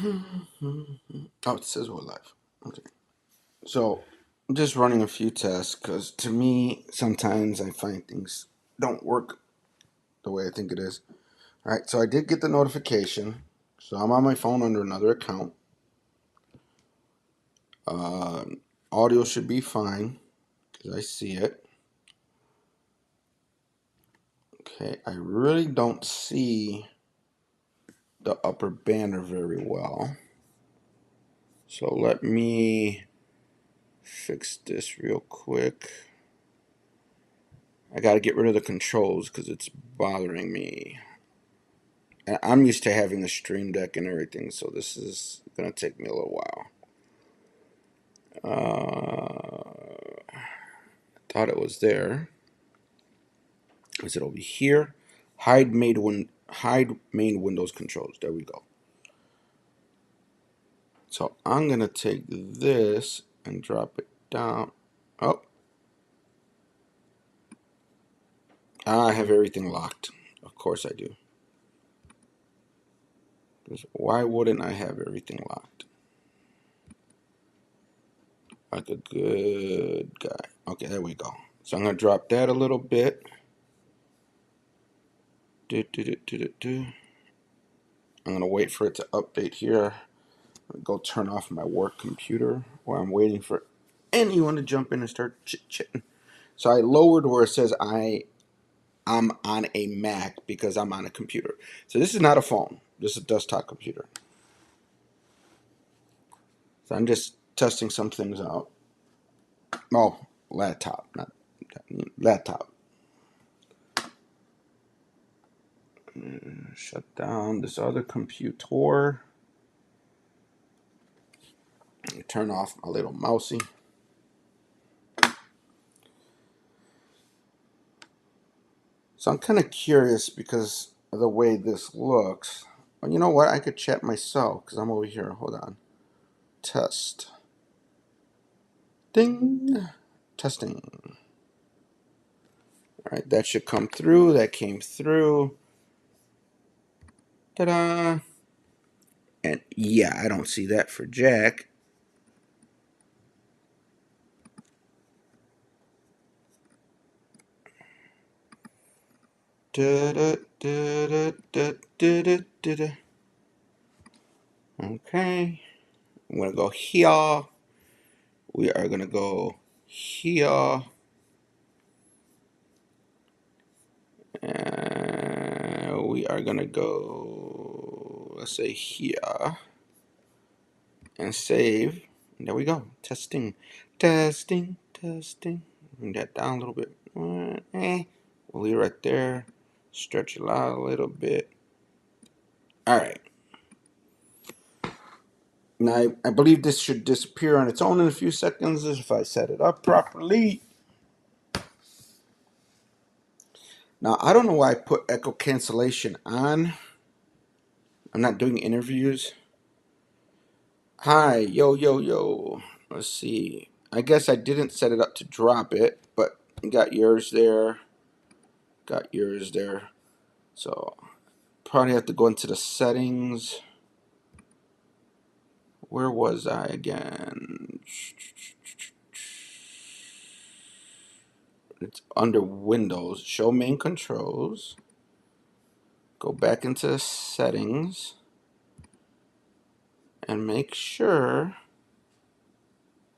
Oh, it says we're live. Okay. So I'm just running a few tests because to me, sometimes I find things don't work the way I think it is. All right. So I did get the notification. So I'm on my phone under another account. Uh, Audio should be fine because I see it. Okay. I really don't see the upper banner very well. So let me fix this real quick. I got to get rid of the controls because it's bothering me. I'm used to having the Stream Deck and everything, so this is going to take me a little while. Thought it was there. Is it over here? Hide main Windows controls. There we go. So I'm going to take this and drop it down. Oh. I have everything locked. Of course I do. Why wouldn't I have everything locked? Like a good guy. Okay, there we go. So I'm going to drop that a little bit. I'm going to wait for it to update here. Go turn off my work computer while I'm waiting for anyone to jump in and start chit-chatting. So I lowered where it says I'm on a Mac because I'm on a computer. So this is not a phone. This is a desktop computer. So I'm just testing some things out. Oh, laptop, not laptop. Shut down this other computer. Turn off my little mousey. So I'm kind of curious because of the way this looks. Well, you know what? I could chat myself because I'm over here. Hold on. Test. Ding. Testing. All right, that should come through. That came through. Ta-da. And yeah, I don't see that for Jack. Okay. I'm going to go here. We are going to go here. And we are going to go, let's say here. And save. And there we go. Testing. Testing. Testing. Bring that down a little bit. We'll leave it right there. Stretch it out a little bit. Alright. Now, I believe this should disappear on its own in a few seconds if I set it up properly. Now, I don't know why I put echo cancellation on. I'm not doing interviews. Hi, yo, yo, yo. Let's see. I guess I didn't set it up to drop it, but you got yours there. Got yours there. So, probably have to go into the settings. Where was I again? It's under Windows. Show main controls. Go back into settings. And make sure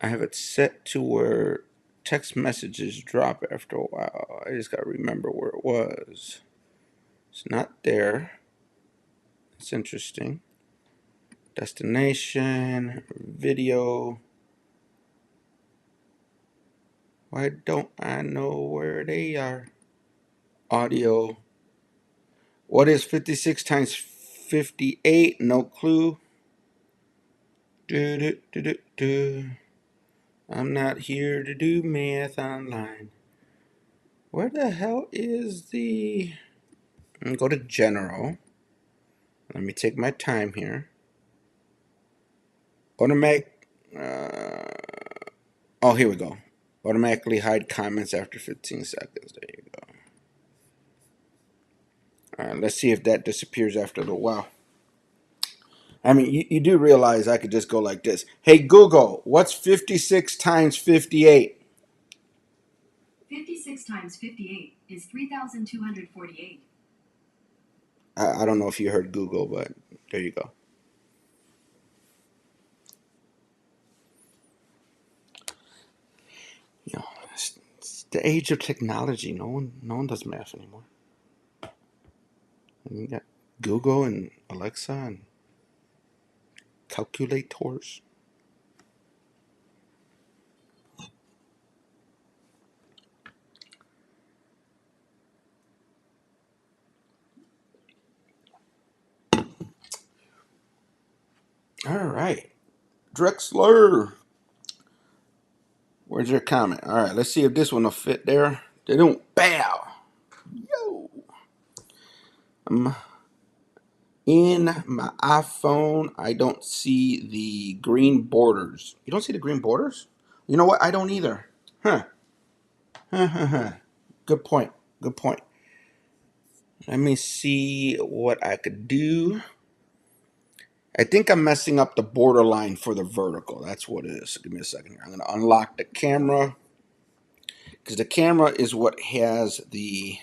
I have it set to where text messages drop after a while. I just got to remember where it was. It's not there. It's interesting. Destination, video. Why don't I know where they are? Audio. What is 56 times 58? No clue. I'm not here to do math online. Where the hell is the... Go to general. Let me take my time here. Automatic. Oh, here we go. Automatically hide comments after 15 seconds. There you go. Alright, let's see if that disappears after a little while. I mean, you do realize I could just go like this. Hey, Google, what's 56 times 58? 56 times 58 is 3,248. I don't know if you heard Google, but there you go. You know, it's the age of technology. No one does math anymore. And you got Google and Alexa and calculators. All right, Drexler, where's your comment? All right, let's see if this one will fit there. They don't. Bow. Yo. In my iPhone, I don't see the green borders. You don't see the green borders? You know what? I don't either. Huh. Good point. Good point. Let me see what I could do. I think I'm messing up the borderline for the vertical. That's what it is. Give me a second here. I'm going to unlock the camera, because the camera is what has the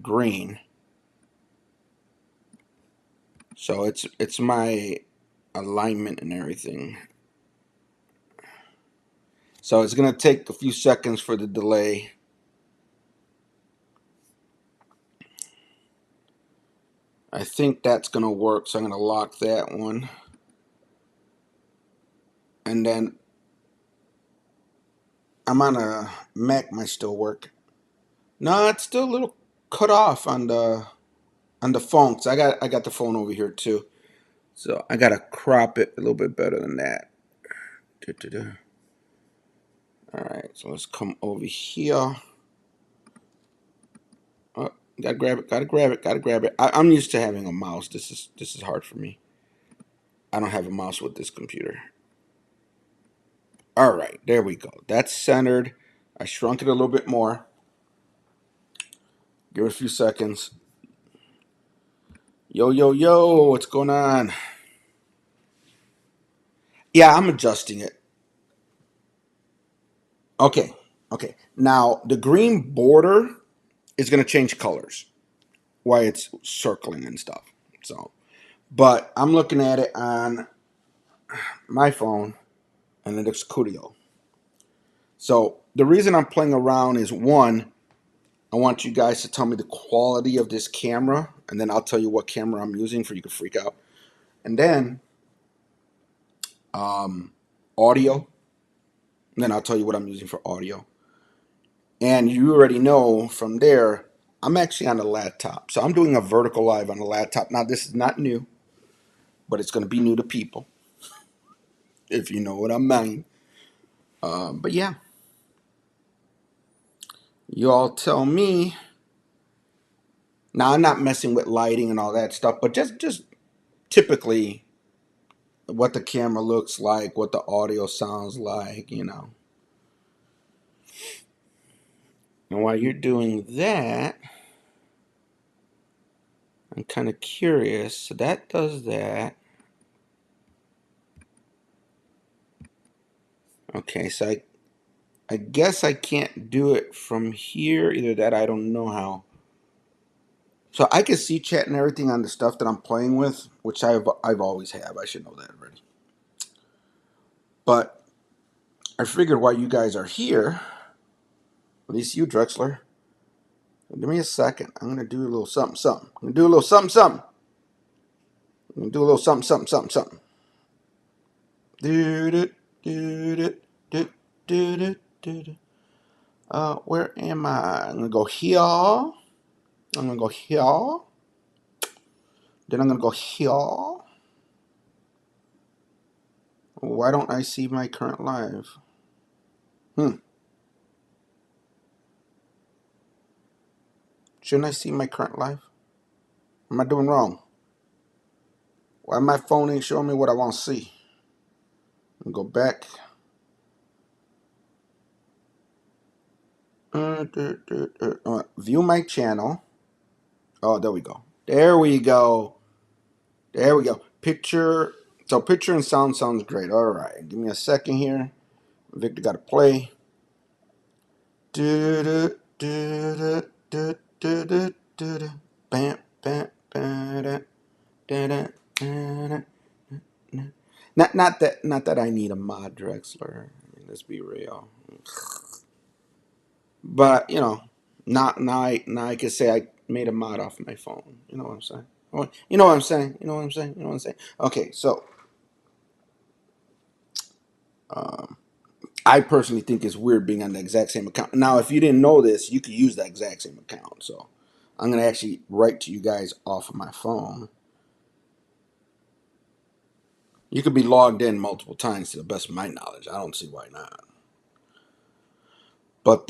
green. So it's my alignment and everything. So it's going to take a few seconds for the delay. I think that's going to work, so I'm going to lock that one. And then I'm on a Mac, might still work. No, it's still a little cut off on the phone. So I got the phone over here too. So I got to crop it a little bit better than that. All right, so let's come over here. Oh, gotta grab it, gotta grab it, gotta grab it. I'm used to having a mouse. This is hard for me. I don't have a mouse with this computer. All right, there we go. That's centered. I shrunk it a little bit more. Give it a few seconds. Yo, yo, yo, what's going on? Yeah, I'm adjusting it. Okay, okay. Now, the green border is going to change colors while it's circling and stuff. So, but I'm looking at it on my phone and it looks coolio. So, the reason I'm playing around is, one, I want you guys to tell me the quality of this camera, and then I'll tell you what camera I'm using for you to freak out. And then audio, and then I'll tell you what I'm using for audio. And you already know from there, I'm actually on a laptop. So I'm doing a vertical live on a laptop. Now, this is not new, but it's going to be new to people, if you know what I mean. But yeah, you all tell me. Now, I'm not messing with lighting and all that stuff, but just typically what the camera looks like, what the audio sounds like, you know. And while you're doing that, I'm kind of curious. So that does that. Okay, so I guess I can't do it from here. Either that, I don't know how. So I can see chat and everything on the stuff that I'm playing with, which I've always have. I should know that already. But I figured while you guys are here, at least you, Drexler, give me a second. I'm gonna do a little something, something. I'm gonna do a little something, something. I'm gonna do a little something, something, something, something. Do do do do do do do do. Where am I? I'm gonna go here. I'm gonna go here. Then I'm gonna go here. Why don't I see my current live? Shouldn't I see my current live? Am I doing wrong? Why my phone ain't showing me what I want to see? Go back. View my channel. Oh, there we go. There we go. There we go. Picture. So picture and sound sounds great. All right, give me a second here. Victor got to play. Bam, bam, bam, not that I need a mod Drexler. I mean, let's be real. But now I can say I made a mod off my phone. You know what I'm saying? You know what I'm saying? You know what I'm saying? You know what I'm saying? Okay, so um, I personally think it's weird being on the exact same account. Now, if you didn't know this, you could use the exact same account. So I'm gonna actually write to you guys off of my phone. You could be logged in multiple times to the best of my knowledge. I don't see why not. But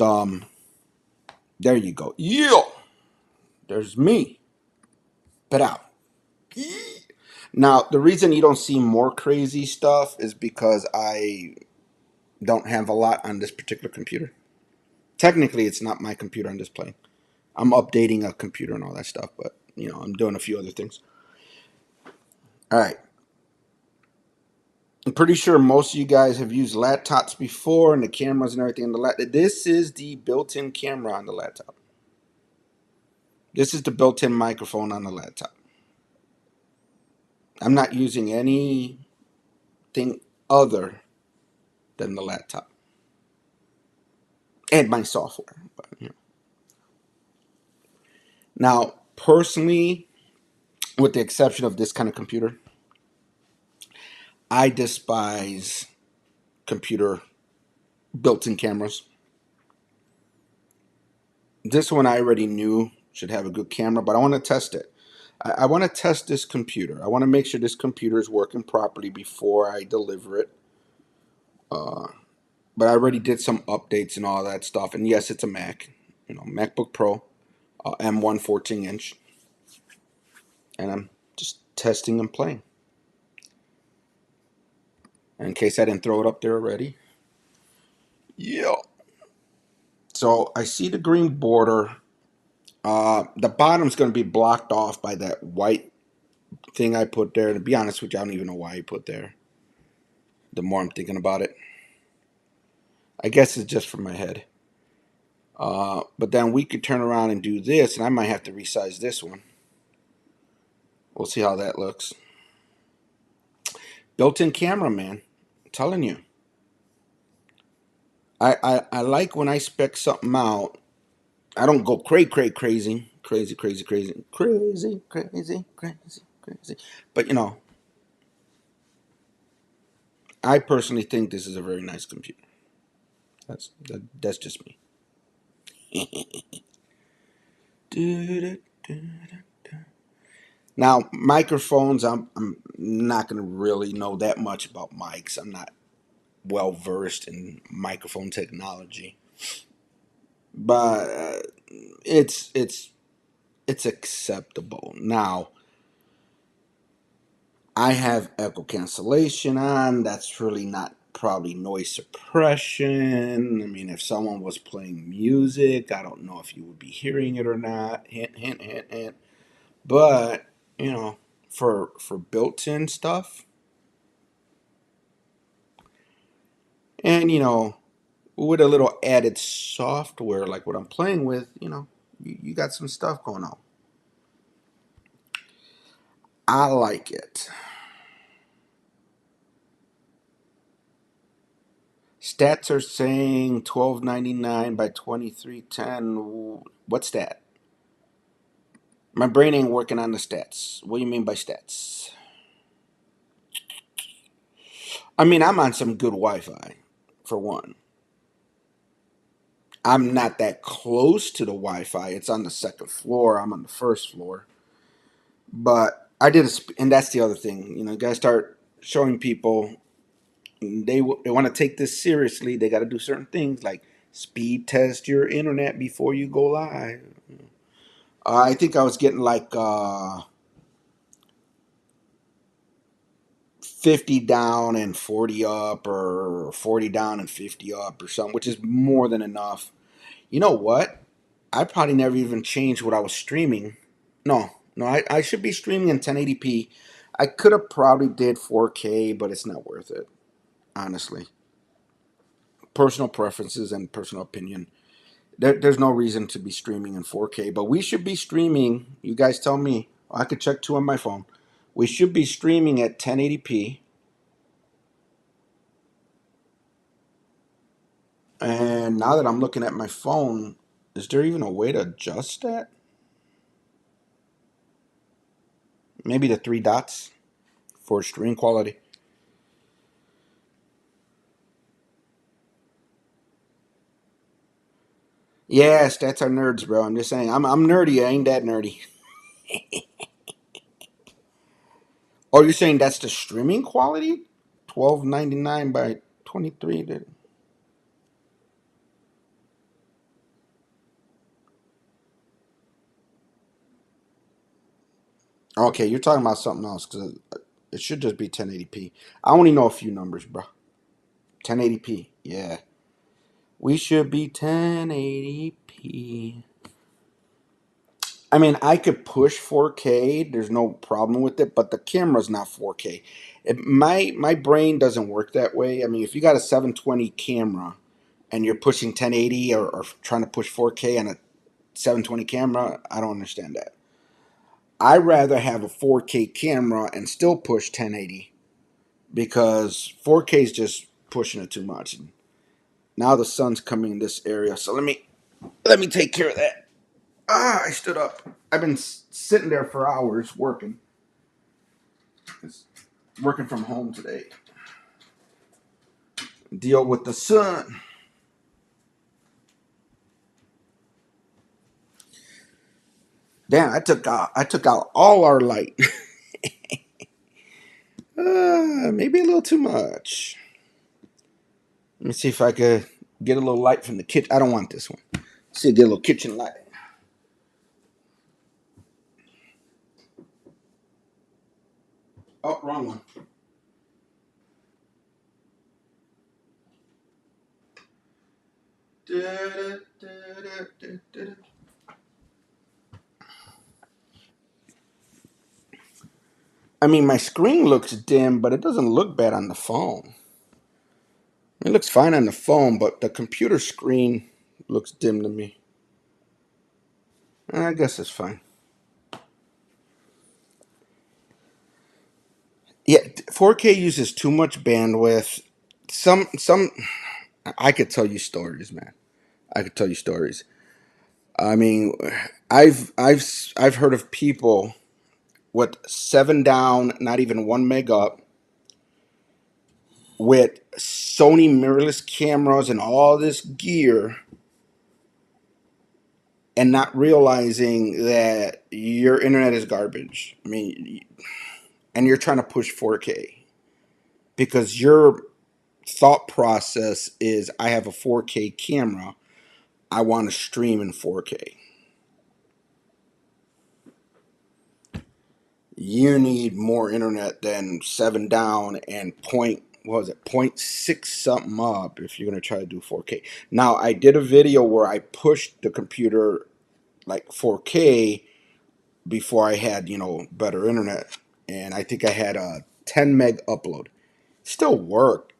there you go. Yeah, there's me. But out. Now, the reason you don't see more crazy stuff is because I don't have a lot on this particular computer. Technically, it's not my computer I'm displaying. I'm updating a computer and all that stuff, but I'm doing a few other things. All right. I'm pretty sure most of you guys have used laptops before and the cameras and everything on the laptop. This is the built-in camera on the laptop. This is the built-in microphone on the laptop. I'm not using anything other than the laptop and my software. But. Now, personally, with the exception of this kind of computer, I despise computer built-in cameras. This one I already knew should have a good camera, but I want to test it. I want to test this computer. I want to make sure this computer is working properly before I deliver it. But I already did some updates and all that stuff. And yes, it's a Mac, MacBook Pro, M1 14-inch. And I'm just testing and playing. In case I didn't throw it up there already. Yeah. So I see the green border. The bottom's going to be blocked off by that white thing I put there. To be honest with you, I don't even know why I put there. The more I'm thinking about it. I guess it's just for my head. But then we could turn around and do this, and I might have to resize this one. We'll see how that looks. Built-in camera, man. I'm telling you. I like when I spec something out. I don't go crazy. But I personally think this is a very nice computer. That's just me. Now, microphones, I'm not going to really know that much about mics. I'm not well versed in microphone technology, but it's acceptable. Now, I have echo cancellation on. That's really not probably noise suppression. I mean, if someone was playing music, I don't know if you would be hearing it or not. Hint, hint, hint, hint. But for built-in stuff, and with a little added software like what I'm playing with, you got some stuff going on. I like it. Stats are saying 1299 by 2310. What's that? My brain ain't working on the stats. What do you mean by stats? I mean, I'm on some good Wi-Fi, for one. I'm not that close to the Wi-Fi. It's on the second floor. I'm on the first floor. But I did and that's the other thing. You gotta start showing people they want to take this seriously. They got to do certain things like speed test your internet before you go live. I think I was getting like 50 down and 40 up, or 40 down and 50 up, or something, which is more than enough. You know what? I probably never even changed what I was streaming. No, I should be streaming in 1080p. I could have probably did 4K, but it's not worth it, honestly. Personal preferences and personal opinion. There's no reason to be streaming in 4K, but we should be streaming. You guys tell me. I could check too on my phone. We should be streaming at 1080p. And now that I'm looking at my phone, is there even a way to adjust that? Maybe the three dots for screen quality. Yeah, stats are nerds, bro. I'm just saying. I'm nerdy. I ain't that nerdy. Oh, you're saying that's the streaming quality? 1299 by 23. Okay, you're talking about something else because it should just be 1080p. I only know a few numbers, bro. 1080p. Yeah. We should be 1080p. I mean, I could push 4K. There's no problem with it, but the camera's not 4K. My brain doesn't work that way. I mean, if you got a 720 camera and you're pushing 1080 or trying to push 4K on a 720 camera, I don't understand that. I rather have a 4K camera and still push 1080 because 4K is just pushing it too much. And now the sun's coming in this area, so let me take care of that. Ah, I stood up. I've been sitting there for hours working. Just working from home today. Deal with the sun. Damn, I took out all our light. Maybe a little too much. Let me see if I could get a little light from the kitchen. I don't want this one. Let's see, get a little kitchen light. Oh, wrong one. I mean, my screen looks dim, but it doesn't look bad on the phone. It looks fine on the phone, but the computer screen looks dim to me. I guess it's fine. Yeah, 4K uses too much bandwidth. Some I could tell you stories, man. I could tell you stories. I mean, I've heard of people with 7 down, not even 1 meg up, with Sony mirrorless cameras and all this gear, and not realizing that your internet is garbage. I mean, and you're trying to push 4K because your thought process is, I have a 4K camera, I want to stream in 4K. You need more internet than 7 down and point, what was it, 0.6 something up if you're going to try to do 4K. Now, I did a video where I pushed the computer like 4K before I had, better internet. And I think I had a 10 meg upload. Still worked.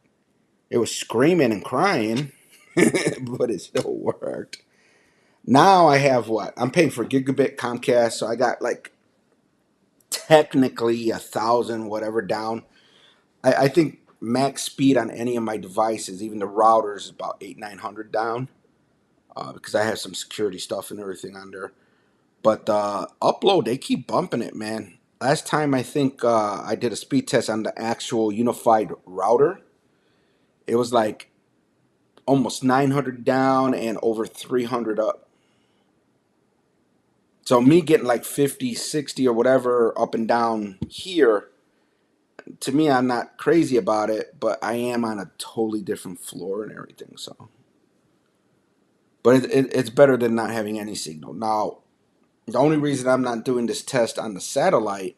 It was screaming and crying, but it still worked. Now I have what? I'm paying for gigabit Comcast, so I got like technically 1,000 whatever down. I think max speed on any of my devices, even the routers, is about 800-900 down, because I have some security stuff and everything on there. But upload, they keep bumping it, man. Last time I think I did a speed test on the actual unified router, it was like almost 900 down and over 300 up. So me getting like 50, 60 or whatever up and down here, to me, I'm not crazy about it, but I am on a totally different floor and everything. So, but it's better than not having any signal. Now, the only reason I'm not doing this test on the satellite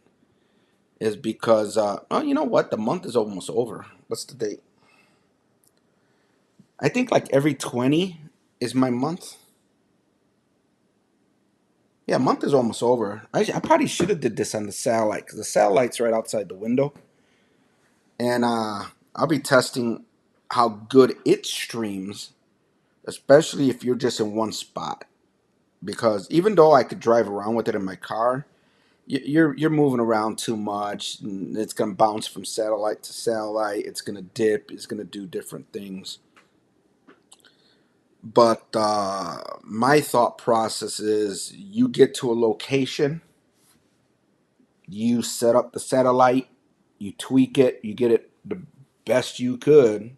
is because, oh, you know what? The month is almost over. What's the date? I think like every 20 is my month. Yeah, a month is almost over. I probably should have did this on the satellite because the satellite's right outside the window, and I'll be testing how good it streams, especially if you're just in one spot. Because even though I could drive around with it in my car, you're moving around too much, and it's gonna bounce from satellite to satellite. It's gonna dip. It's gonna do different things. But my thought process is, you get to a location, you set up the satellite, you tweak it, you get it the best you could,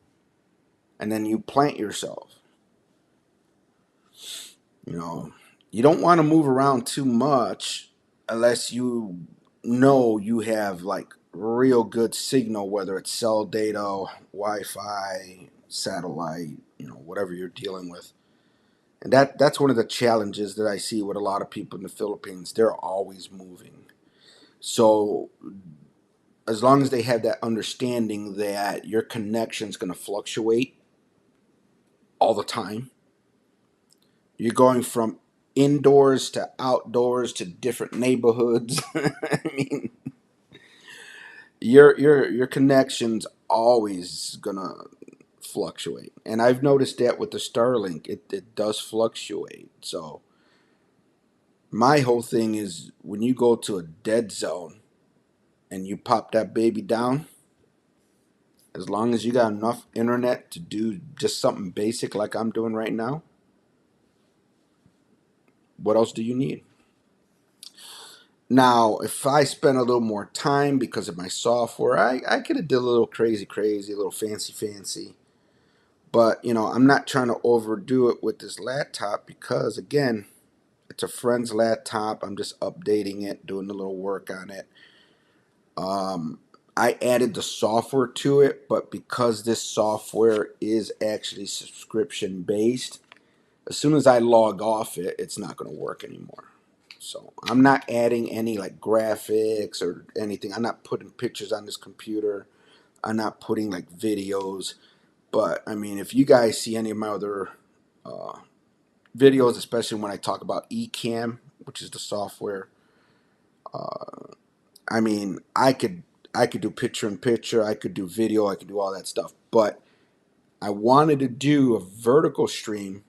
and then you plant yourself. You know, you don't want to move around too much unless you know you have like real good signal, whether it's cell data, Wi-Fi, satellite, whatever you're dealing with. And that's one of the challenges that I see with a lot of people in the Philippines. They're always moving. So as long as they have that understanding that your connection's going to fluctuate all the time, you're going from indoors to outdoors to different neighborhoods. I mean, your connection's always gonna fluctuate, and I've noticed that with the Starlink, it does fluctuate. So my whole thing is, when you go to a dead zone and you pop that baby down, as long as you got enough internet to do just something basic like I'm doing right now, what else do you need? Now, if I spent a little more time because of my software, I could have did a little crazy, a little fancy. But, I'm not trying to overdo it with this laptop because, again, it's a friend's laptop. I'm just updating it, doing a little work on it. I added the software to it, but because this software is actually subscription based, as soon as I log off it, it's not going to work anymore. So I'm not adding any like graphics or anything. I'm not putting pictures on this computer. I'm not putting like videos. But I mean, if you guys see any of my other uh, videos, especially when I talk about Ecamm, which is the software, I mean, I could do picture in picture, I could do video, I could do all that stuff. But I wanted to do a vertical stream.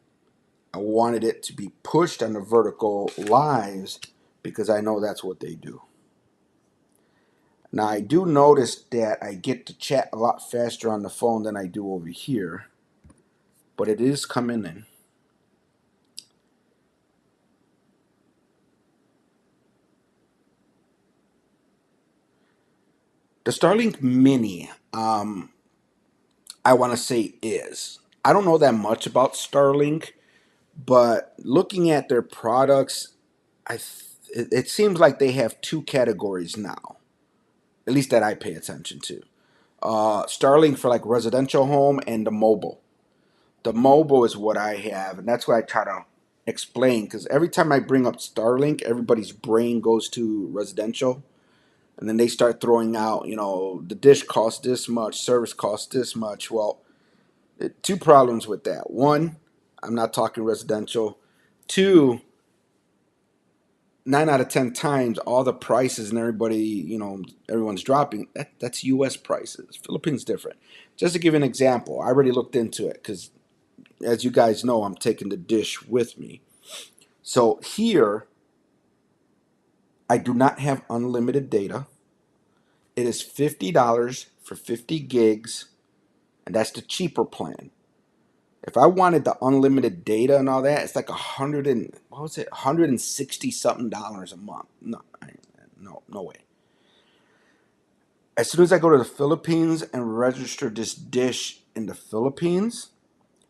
I wanted it to be pushed on the vertical lives because I know that's what they do. Now I do notice that I get to chat a lot faster on the phone than I do over here, but it is coming in. The Starlink Mini, I want to say is. I don't know that much about Starlink, but looking at their products, it seems like they have two categories now, at least that I pay attention to. Starlink for like residential home, and the mobile. The mobile is what I have, and that's what I try to explain, because every time I bring up Starlink, everybody's brain goes to residential, and then they start throwing out, the dish costs this much, service costs this much. Well, two problems with that. One, I'm not talking residential. Two, 9 out of 10 times, all the prices and everyone's dropping. That's U.S. prices. Philippines different. Just to give an example, I already looked into it because, as you guys know, I'm taking the dish with me. So here, I do not have unlimited data. It is $50 for 50 gigs, and that's the cheaper plan. If I wanted the unlimited data and all that, it's like 160 something dollars a month. No way. As soon as I go to the Philippines and register this dish in the Philippines,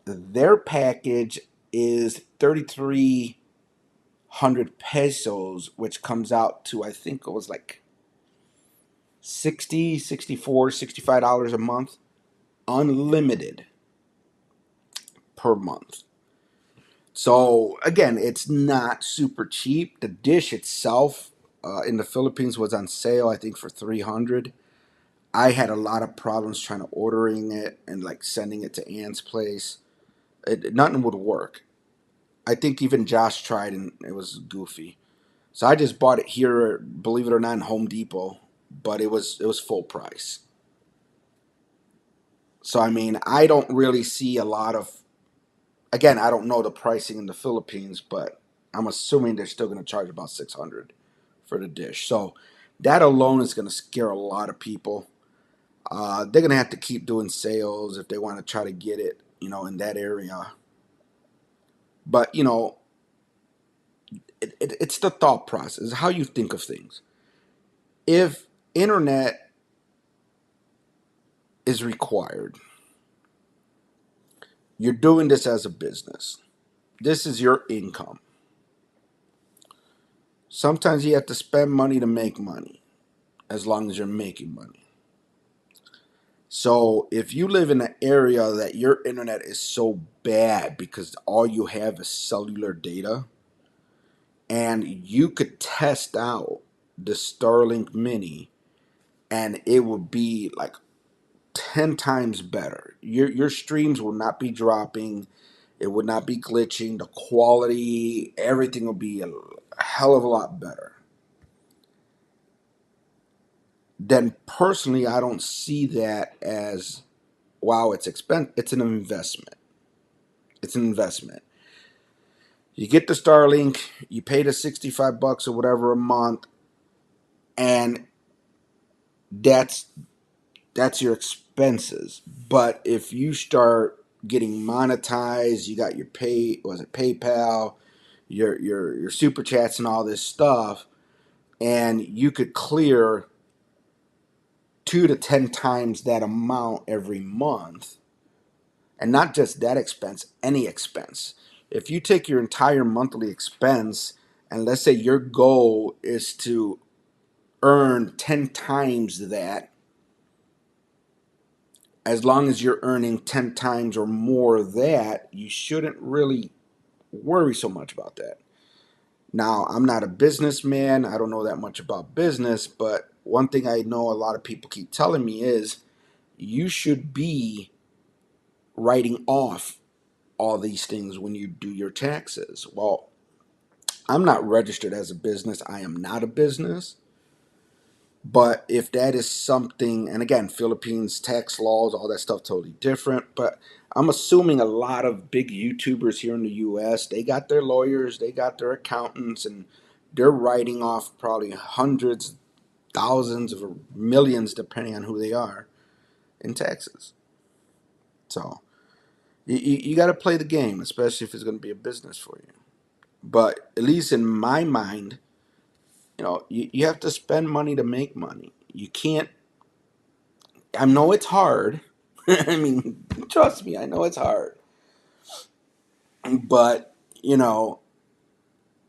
their package is 3,300 pesos, which comes out to, I think it was like 60, 64, $65 a month, unlimited per month. So again, it's not super cheap. The dish itself in the Philippines was on sale, I think, for 300. I had a lot of problems trying to ordering it and like sending it to Ann's place. Nothing would work. I think even Josh tried and it was goofy. So I just bought it here, believe it or not, in Home Depot, but it was full price. So I mean, I don't really see a lot of. Again, I don't know the pricing in the Philippines, but I'm assuming they're still going to charge about 600 for the dish. So that alone is going to scare a lot of people. They're going to have to keep doing sales if they want to try to get it, in that area. But it's the thought process, how you think of things. If internet is required, you're doing this as a business. This is your income. Sometimes you have to spend money to make money, as long as you're making money. So if you live in an area that your internet is so bad because all you have is cellular data, and you could test out the Starlink Mini, and it would be like 10 times better. Your streams will not be dropping. It would not be glitching. The quality, everything will be a hell of a lot better. Then personally, I don't see that as, wow, it's expensive. It's an investment. It's an investment. You get the Starlink, you pay the $65 or whatever a month, and that's your expenses. But if you start getting monetized, you got your PayPal, your super chats and all this stuff, and you could clear 2 to 10 times that amount every month. And not just that expense, any expense. If you take your entire monthly expense, and let's say your goal is to earn 10 times that, as long as you're earning 10 times or more of that, you shouldn't really worry so much about that. Now, I'm not a businessman. I don't know that much about business, but one thing I know a lot of people keep telling me is you should be writing off all these things when you do your taxes. Well, I'm not registered as a business. I am not a business. But if that is something, and again, Philippines tax laws, all that stuff totally different. But I'm assuming a lot of big YouTubers here in the US, they got their lawyers, they got their accountants, and they're writing off probably hundreds, thousands, or millions, depending on who they are, in taxes. So you got to play the game, especially if it's going to be a business for you. But at least in my mind, you have to spend money to make money. You can't. I know it's hard. I mean, trust me, I know it's hard. But,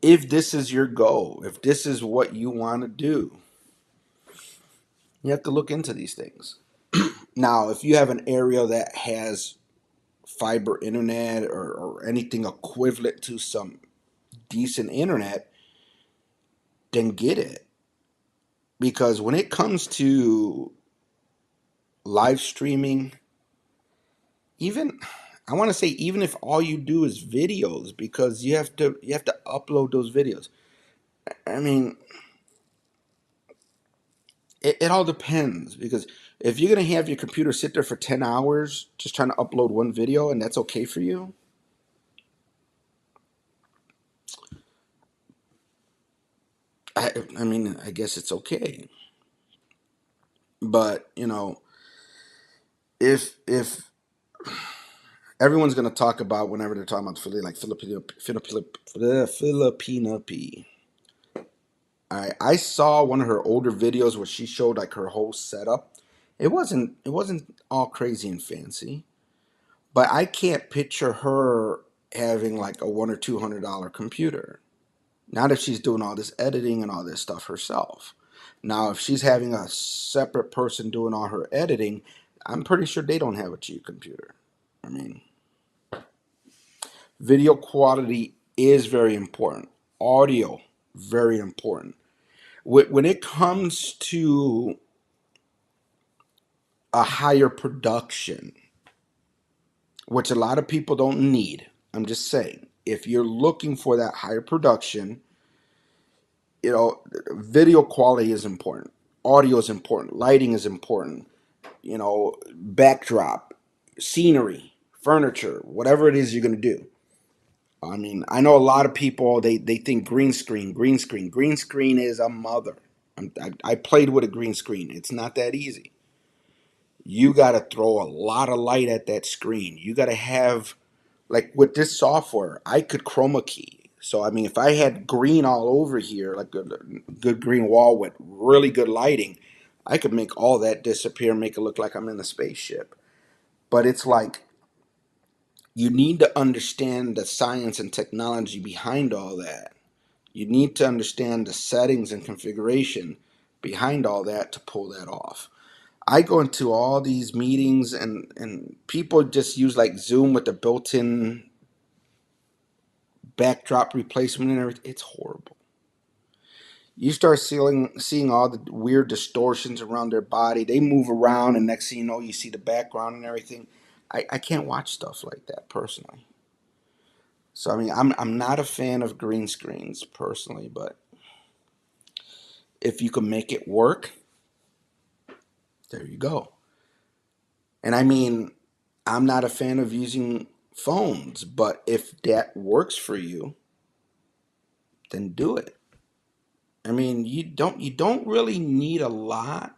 if this is your goal, if this is what you want to do, you have to look into these things. Now, if you have an area that has fiber internet, or anything equivalent to some decent internet, then get it. Because when it comes to live streaming, even I want to say, even if all you do is videos, because you have to upload those videos. I mean, it all depends, because if you're gonna have your computer sit there for 10 hours just trying to upload one video, and that's okay for you, I mean, I guess it's okay. But if everyone's gonna talk about, whenever they're talking about Philly, like Filipina P. I saw one of her older videos where she showed like her whole setup. It wasn't all crazy and fancy, but I can't picture her having like a $100 or $200 computer. Not if she's doing all this editing and all this stuff herself. Now, if she's having a separate person doing all her editing, I'm pretty sure they don't have a cheap computer. I mean, video quality is very important. Audio, very important. When it comes to a higher production, which a lot of people don't need, I'm just saying, if you're looking for that higher production, you know, video quality is important, audio is important, lighting is important, you know, backdrop, scenery, furniture, whatever it is you're going to do. I mean, I know a lot of people, they think green screen, green screen. Green screen is a mother. I played with a green screen. It's not that easy. You got to throw a lot of light at that screen. You got to have, like with this software, I could chroma key. So, I mean, if I had green all over here, like a good green wall with really good lighting, I could make all that disappear, make it look like I'm in a spaceship. But it's like, you need to understand the science and technology behind all that. You need to understand the settings and configuration behind all that to pull that off. I go into all these meetings and people just use like Zoom with the built-in backdrop replacement and everything. It's horrible. You start seeing all the weird distortions around their body. They move around, and next thing you know, you see the background and everything. I can't watch stuff like that personally. So I mean, I'm not a fan of green screens personally, but if you can make it work, there you go. And I mean, I'm not a fan of using phones, but if that works for you, then do it. I mean, you don't really need a lot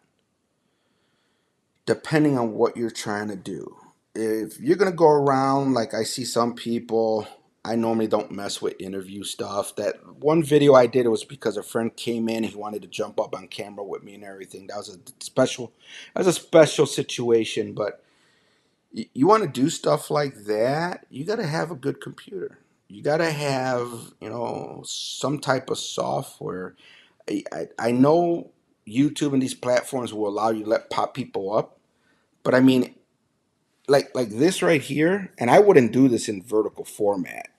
depending on what you're trying to do. If you're going to go around, like I see some people, I normally don't mess with interview stuff. That one video I did, it was because a friend came in, he wanted to jump up on camera with me and everything. That was a special situation, but you want to do stuff like that, you got to have a good computer. You got to have, some type of software. I know YouTube and these platforms will allow you to let pop people up, but I mean, like this right here, and I wouldn't do this in vertical format.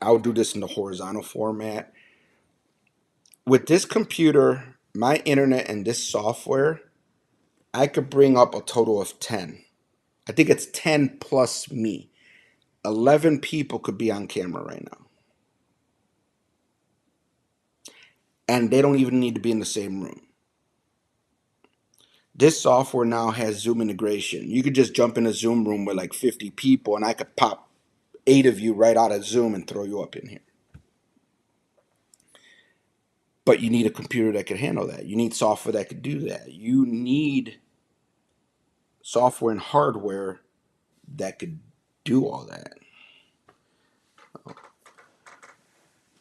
I would do this in the horizontal format. With this computer, my internet, and this software, I could bring up a total of 10. I think it's 10 plus me. 11 people could be on camera right now. And they don't even need to be in the same room. This software now has Zoom integration. You could just jump in a Zoom room with like 50 people, and I could pop 8 of you right out of Zoom and throw you up in here. But you need a computer that can handle that. You need software that could do that. You need software and hardware that could do all that.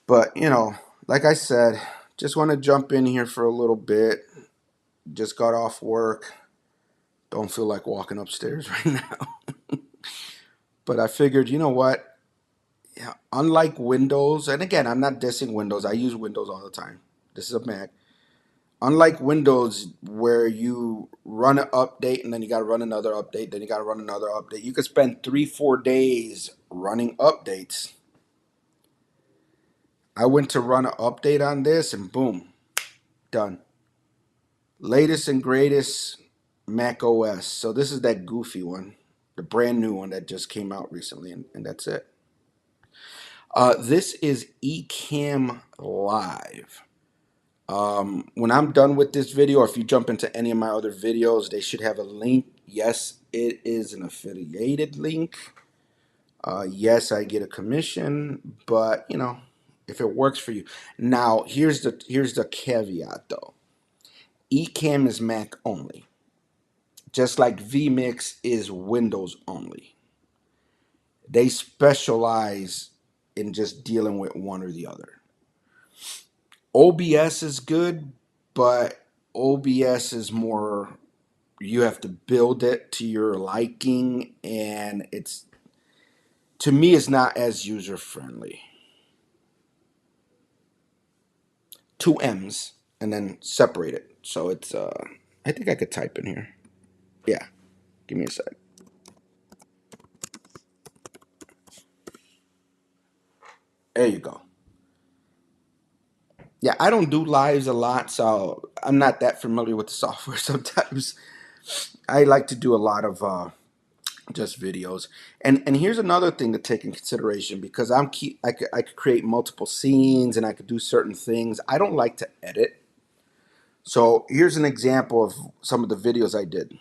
But, like I said, just want to jump in here for a little bit. Just got off work. Don't feel like walking upstairs right now. But I figured, you know what? Yeah, unlike Windows, and again, I'm not dissing Windows. I use Windows all the time. This is a Mac. Unlike Windows, where you run an update and then you got to run another update, then you got to run another update. You could spend 3-4 days running updates. I went to run an update on this and boom, done. Latest and greatest Mac OS. So this is that goofy one, the brand new one that just came out recently, and that's it. This is Ecamm Live. When I'm done with this video, or if you jump into any of my other videos, they should have a link. Yes, it is an affiliated link. Yes, I get a commission, but if it works for you. Now, here's the caveat though. Ecamm is Mac only, just like vMix is Windows only. They specialize in just dealing with one or the other. OBS is good, but OBS is more, you have to build it to your liking, and to me it's not as user friendly. 2 M's and then separate it. So it's I think I could type in here. Yeah. Give me a sec. There you go. Yeah, I don't do lives a lot, so I'm not that familiar with the software sometimes. I like to do a lot of just videos. And here's another thing to take in consideration, because I could create multiple scenes and I could do certain things. I don't like to edit. So here's an example of some of the videos I did.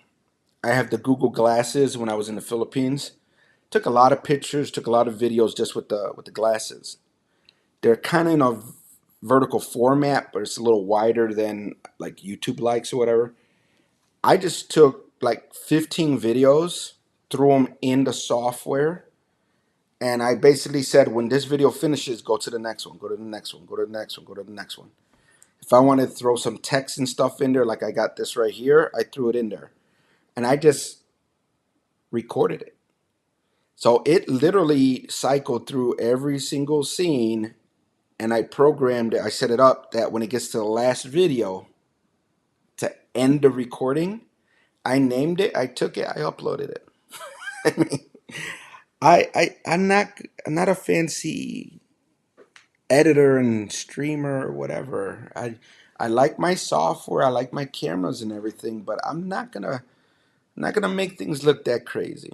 I have the Google glasses when I was in the Philippines. Took a lot of pictures, took a lot of videos just with the glasses. They're kind of in a vertical format, but it's a little wider than like YouTube likes or whatever. I just took like 15 videos, threw them in the software, and I basically said, when this video finishes, go to the next one, go to the next one, go to the next one, go to the next one. If I wanted to throw some text and stuff in there, like I got this right here, I threw it in there. And I just recorded it. So it literally cycled through every single scene, and I programmed it. I set it up that when it gets to the last video to end the recording, I named it, I took it, I uploaded it. I mean, I'm not a fancy editor and streamer or whatever. I like my software, I like my cameras and everything, but I'm not gonna make things look that crazy.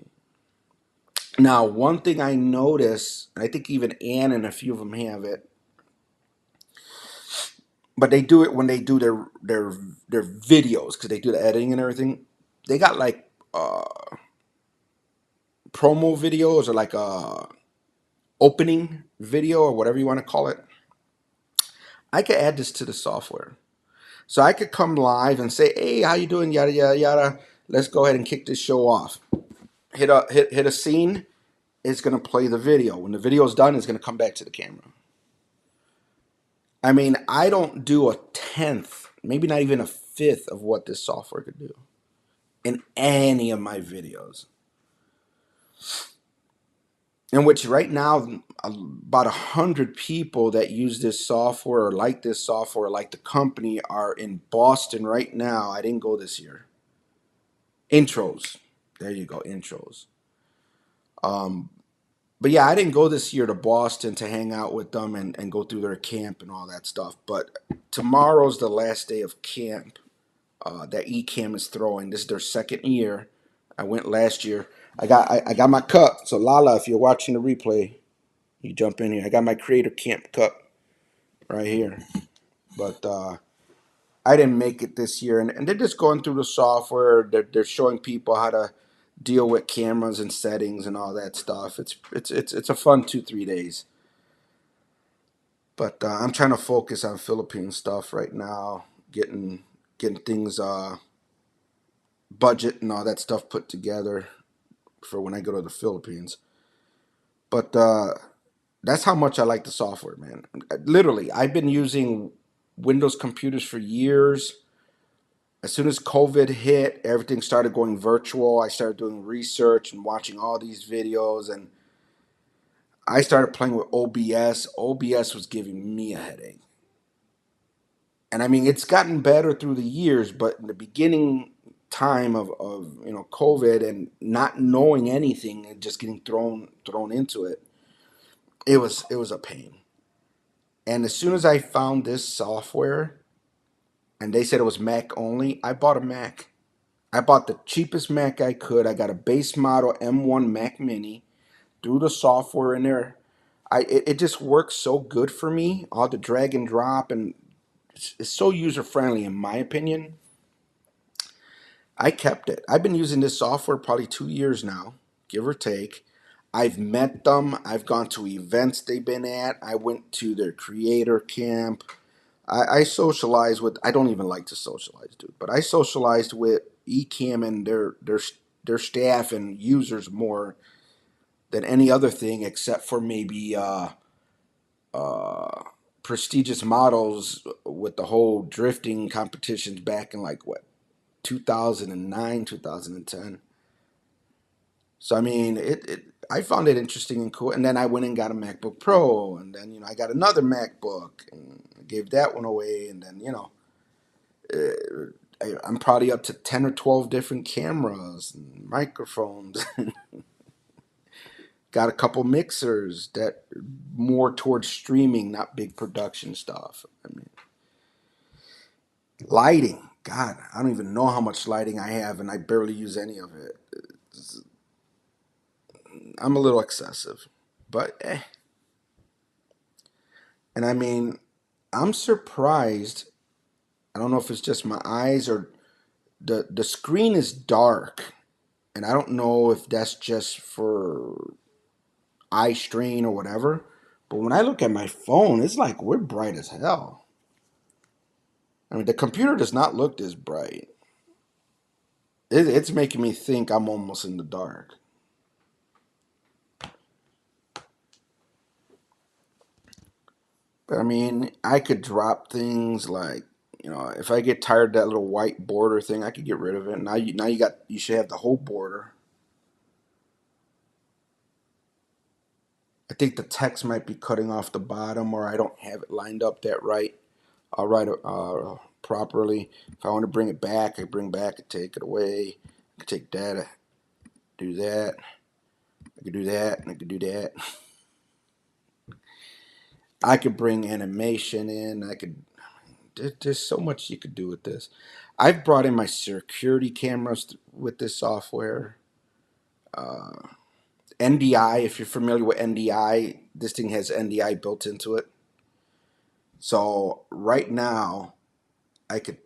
Now, one thing I notice, I think even Ann and a few of them have it, but they do it when they do their videos, because they do the editing and everything. They got like promo videos, or like a opening video, or whatever you want to call it. I could add this to the software, so I could come live and say, "Hey, how you doing? Yada yada yada. Let's go ahead and kick this show off." Hit a scene. It's gonna play the video. When the video is done, it's gonna come back to the camera. I mean, I don't do a tenth, maybe not even a fifth of what this software could do in any of my videos. In which right now, about 100 people that use this software or like this software, or like the company, are in Boston right now. I didn't go this year. Intros. There you go, intros. Um, but yeah, I didn't go this year to Boston to hang out with them and go through their camp and all that stuff. But tomorrow's the last day of camp that Ecamm is throwing. This is their second year. I went last year. I got my cup. So Lala, if you're watching the replay, you jump in here. I got my Creator Camp cup right here. But I didn't make it this year, and they're just going through the software. They're showing people how to deal with cameras and settings and all that stuff. It's a fun 2-3 days. But I'm trying to focus on Philippine stuff right now, getting things budget and all that stuff put together for when I go to the Philippines. But that's how much I like the software, man. Literally, I've been using Windows computers for years. As soon as COVID hit, everything started going virtual. I started doing research and watching all these videos, and I started playing with OBS. OBS was giving me a headache. And I mean, it's gotten better through the years, but in the beginning time of COVID and not knowing anything and just getting thrown into it, it was a pain. And as soon as I found this software and they said it was Mac only, I bought a Mac. I bought the cheapest Mac I could. I got a base model M1 Mac Mini, threw the software in there. It just works so good for me. All the drag and drop, and it's so user friendly in my opinion. I kept it. I've been using this software probably 2 years now, give or take. I've met them. I've gone to events they've been at. I went to their creator camp. I socialize with. I don't even like to socialize, dude. But I socialized with Ecamm and their staff and users more than any other thing, except for maybe uh, prestigious models with the whole drifting competitions back in like what 2009, 2010. So I mean, I found it interesting and cool. And then I went and got a MacBook Pro, and then I got another MacBook and gave that one away, and then I'm probably up to 10 or 12 different cameras and microphones. Got a couple mixers that more towards streaming, not big production stuff. I mean, lighting. God, I don't even know how much lighting I have, and I barely use any of it. I'm a little excessive, but eh. And I mean, I'm surprised. I don't know if it's just my eyes or the screen is dark, and I don't know if that's just for eye strain or whatever. But when I look at my phone, it's like we're bright as hell. I mean, the computer does not look this bright. It's making me think I'm almost in the dark. But I mean, I could drop things like, if I get tired of that little white border thing, I could get rid of it. You should have the whole border. I think the text might be cutting off the bottom, or I don't have it lined up that right. I'll write it properly. If I want to bring it back, I bring back and take it away. I can take that, do that. I could do that, and I could do that. I could bring animation in. There's so much you could do with this. I've brought in my security cameras with this software. NDI, if you're familiar with NDI, this thing has NDI built into it. So right now, I could.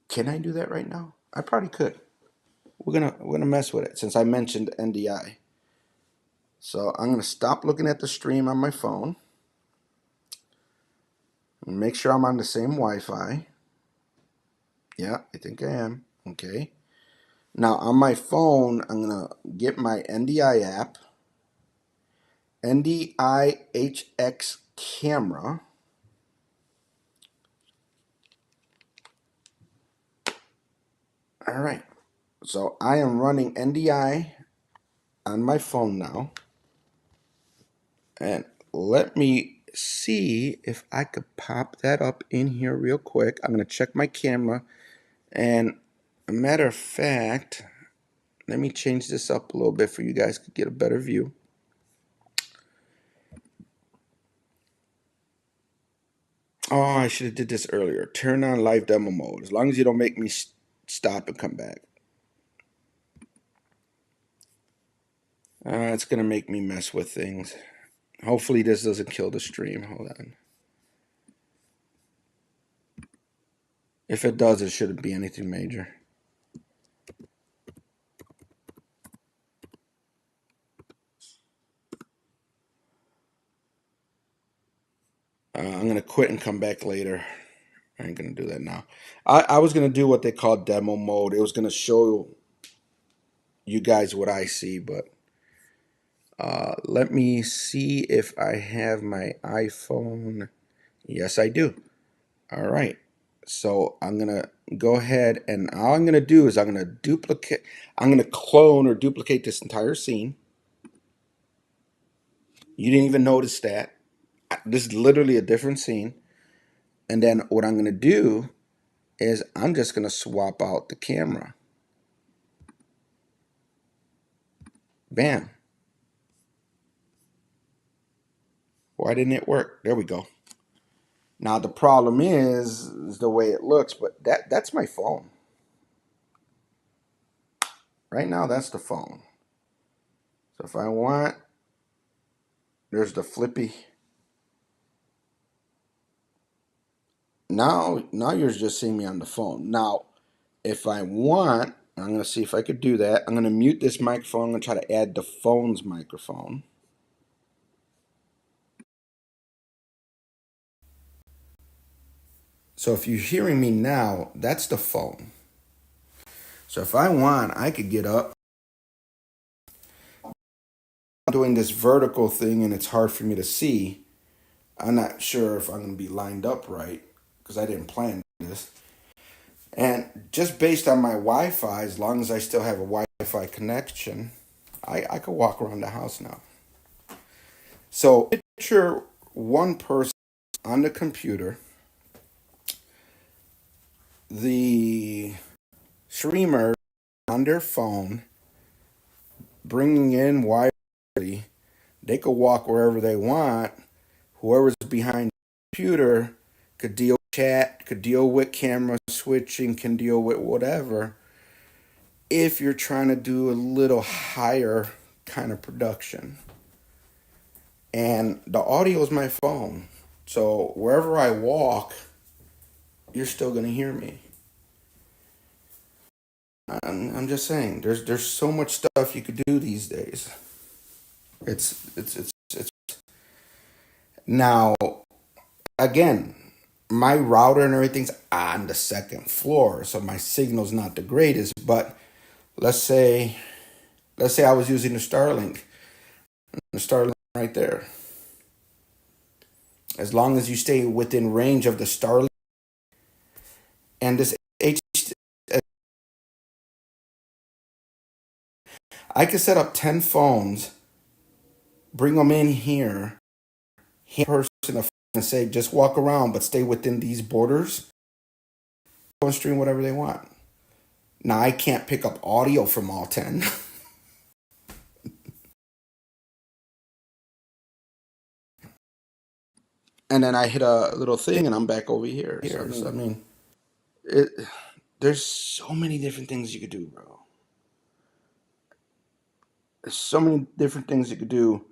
Can I do that right now? I probably could. We're gonna mess with it since I mentioned NDI. So I'm gonna stop looking at the stream on my phone. Make sure I'm on the same Wi-Fi. Yeah, I think I am. Okay. Now on my phone, I'm gonna get my NDI app, NDI HX camera. All right. So I am running NDI on my phone now. And let me see if I could pop that up in here real quick. I'm going to check my camera. And a matter of fact, let me change this up a little bit for you guys to get a better view. Oh, I should have did this earlier. Turn on live demo mode. As long as you don't make me stop and come back. It's going to make me mess with things. Hopefully this doesn't kill the stream. Hold on. If it does, it shouldn't be anything major. I'm going to quit and come back later. I ain't going to do that now. I was going to do what they call demo mode. It was going to show you guys what I see, but let me see if I have my iPhone. Yes, I do. All right. So I'm going to go ahead, and all I'm going to do is I'm going to clone or duplicate this entire scene. You didn't even notice that. This is literally a different scene. And then what I'm going to do is I'm just going to swap out the camera. Bam. Why didn't it work? There we go. Now the problem is the way it looks, but that's my phone. Right now that's the phone. So if I want, there's the flippy. Now you're just seeing me on the phone. Now, if I want, I'm going to see if I could do that. I'm going to mute this microphone. I'm going to try to add the phone's microphone. So if you're hearing me now, that's the phone. So if I want, I could get up. I'm doing this vertical thing and it's hard for me to see. I'm not sure if I'm going to be lined up right because I didn't plan this. And just based on my Wi-Fi, as long as I still have a Wi-Fi connection, I could walk around the house now. So picture one person on the computer, the streamer on their phone, bringing in Wi-Fi. They could walk wherever they want. Whoever's behind the computer could deal with chat, could deal with camera switching, can deal with whatever. if you're trying to do a little higher kind of production. And the audio is my phone. So wherever I walk, you're still going to hear me. I'm just saying, there's so much stuff you could do these days. It's now again, my router and everything's on the second floor, so my signal's not the greatest. But let's say let's say I was using the Starlink right there. As long as you stay within range of the Starlink and this H, I could set up 10 phones, bring them in here, hand person a phone and say just walk around, but stay within these borders. Go and stream whatever they want. Now I can't pick up audio from all 10. And then I hit a little thing and I'm back over here. So I mean, it, there's so many different things you could do, bro. There's so many different things you could do,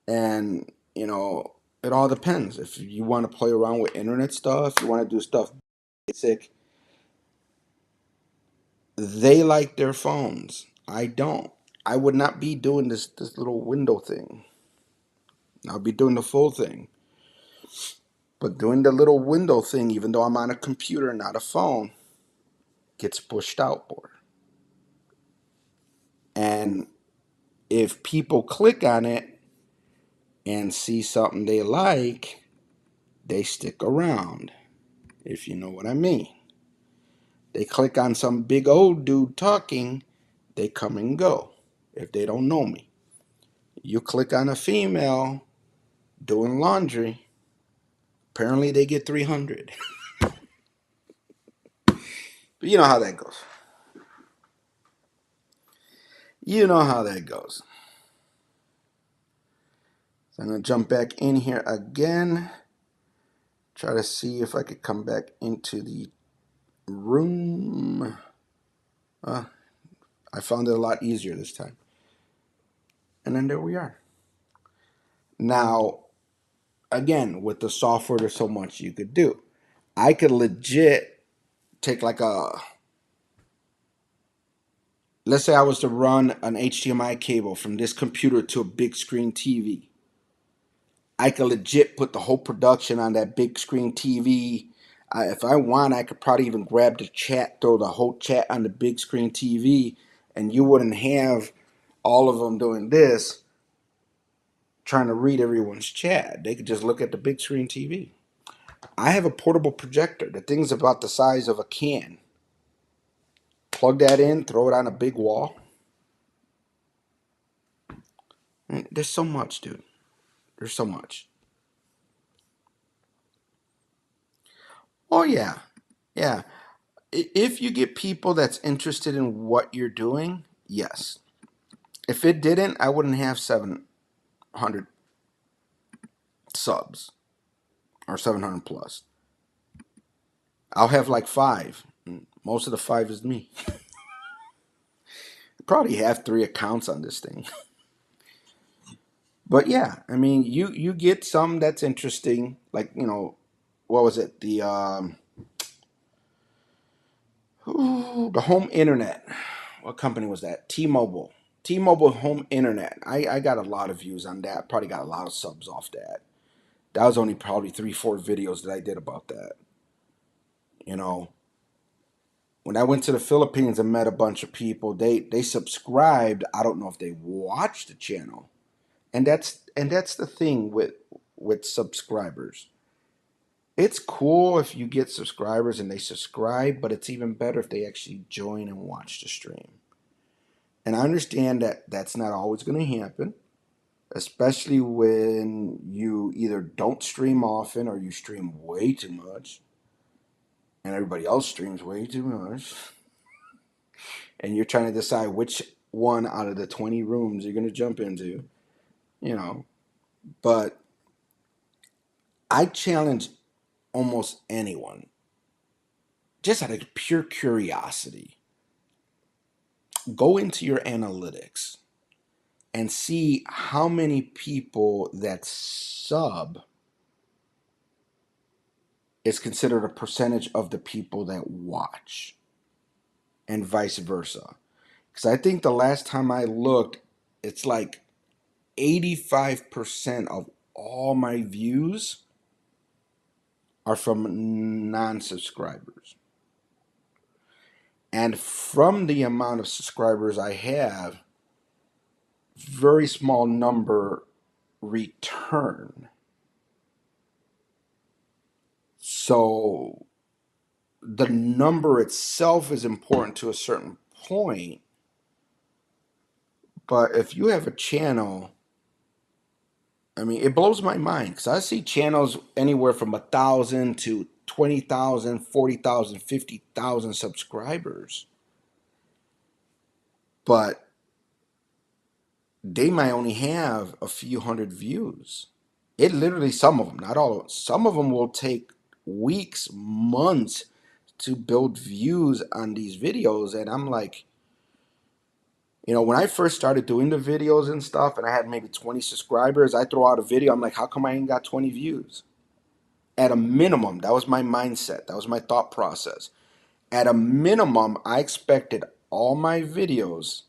and it all depends. If you want to play around with internet stuff, you want to do stuff basic. They like their phones. I don't. I would not be doing this little window thing. I'll be doing the full thing. But doing the little window thing, even though I'm on a computer, not a phone, gets pushed out more. And if people click on it and see something they like, they stick around, if you know what I mean. They click on some big old dude talking, they come and go if they don't know me. You click on a female doing laundry, apparently they get 300. But you know how that goes. You know how that goes. So I'm going to jump back in here again. Try to see if I could come back into the room. I found it a lot easier this time. And then there we are. Now, again, with the software, there's so much you could do. I could legit take let's say I was to run an HDMI cable from this computer to a big screen TV. I could legit put the whole production on that big screen TV. If I want, I could probably even grab the chat, throw the whole chat on the big screen TV, and you wouldn't have all of them doing this, trying to read everyone's chat. They could just look at the big screen TV. I have a portable projector. The thing's about the size of a can. Plug that in, throw it on a big wall. There's so much, dude. There's so much. Oh, yeah. Yeah. If you get people that's interested in what you're doing, yes. If it didn't, I wouldn't have 700 subs or 700 plus. I'll have like 5. Most of the 5 is me. Probably have 3 accounts on this thing. But yeah, I mean, you get some that's interesting, like, what was it? The home internet. What company was that? T-Mobile. T-Mobile home internet. I got a lot of views on that. Probably got a lot of subs off that. That was only probably 3-4 videos that I did about that. When I went to the Philippines and met a bunch of people, they subscribed. I don't know if they watched the channel. And that's the thing with subscribers. It's cool if you get subscribers and they subscribe, but it's even better if they actually join and watch the stream. And I understand that that's not always going to happen, especially when you either don't stream often or you stream way too much and everybody else streams way too much. And you're trying to decide which one out of the 20 rooms you're going to jump into, But I challenge almost anyone, just out of pure curiosity, go into your analytics and see how many people that sub is considered a percentage of the people that watch, and vice versa. Because I think the last time I looked, it's like 85% of all my views are from non-subscribers. And from the amount of subscribers I have, very small number return. So the number itself is important to a certain point, but if you have a channel, I mean, it blows my mind because I see channels anywhere from 1,000 to 20,000, 40,000, 50,000 subscribers, but they might only have a few hundred views. It literally, some of them, not all of them, some of them will take weeks, months to build views on these videos. And I'm like, when I first started doing the videos and stuff and I had maybe 20 subscribers, I throw out a video, I'm like, how come I ain't got 20 views? At a minimum, that was my mindset. That was my thought process. At a minimum, I expected all my videos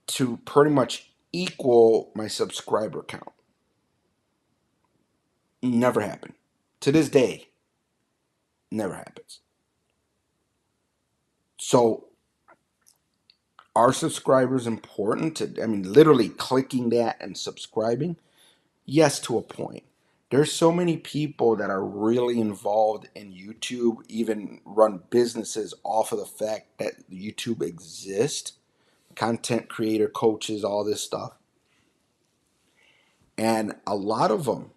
to pretty much equal my subscriber count. Never happened. To this day, never happens. So are subscribers important literally clicking that and subscribing? Yes, to a point. There's so many people that are really involved in YouTube, even run businesses off of the fact that YouTube exists, content creator, coaches, all this stuff. And a lot of them,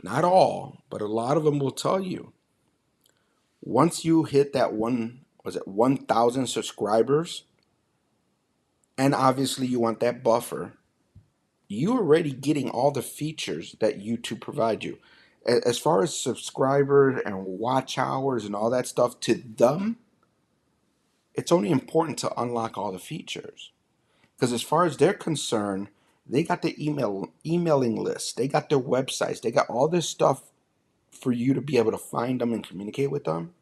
not all, but a lot of them will tell you, once you hit that 1,000 subscribers, and obviously you want that buffer, you're already getting all the features that YouTube provide you. As far as subscribers and watch hours and all that stuff, to them, it's only important to unlock all the features. Because as far as they're concerned, they got the emailing list, they got their websites, they got all this stuff for you to be able to find them and communicate with them.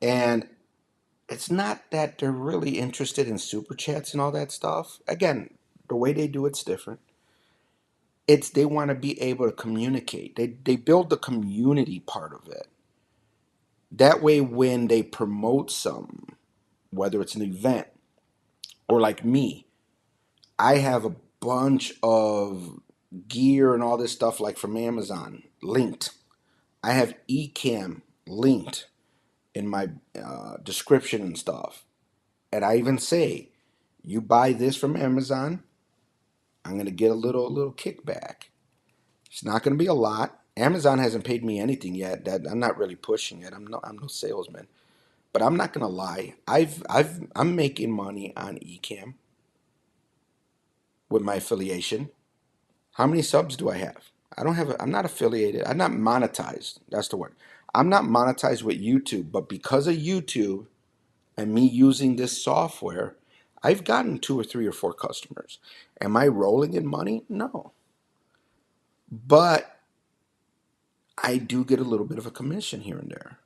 And it's not that they're really interested in super chats and all that stuff. Again, the way they do it's different. It's they want to be able to communicate. They build the community part of it. That way when they promote something, whether it's an event or like me, I have a bunch of gear and all this stuff like from Amazon linked. I have Ecamm linked in my description and stuff. And I even say, you buy this from Amazon, I'm going to get a little kickback. It's not going to be a lot. Amazon hasn't paid me anything yet. That I'm not really pushing it. I'm no salesman. But I'm not going to lie. I'm making money on Ecamm with my affiliation. How many subs do I have? I'm not affiliated. I'm not monetized. That's the word. I'm not monetized with YouTube, but because of YouTube and me using this software, I've gotten 2 or 3 or 4 customers. Am I rolling in money? No. But I do get a little bit of a commission here and there.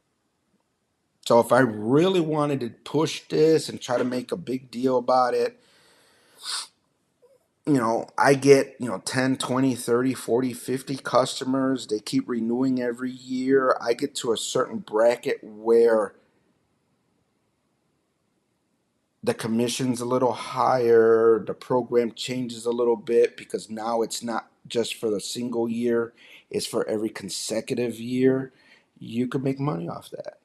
So if I really wanted to push this and try to make a big deal about it, I get, 10, 20, 30, 40, 50 customers. They keep renewing every year. I get to a certain bracket where the commission's a little higher, the program changes a little bit because now it's not just for the single year, it's for every consecutive year. You could make money off that.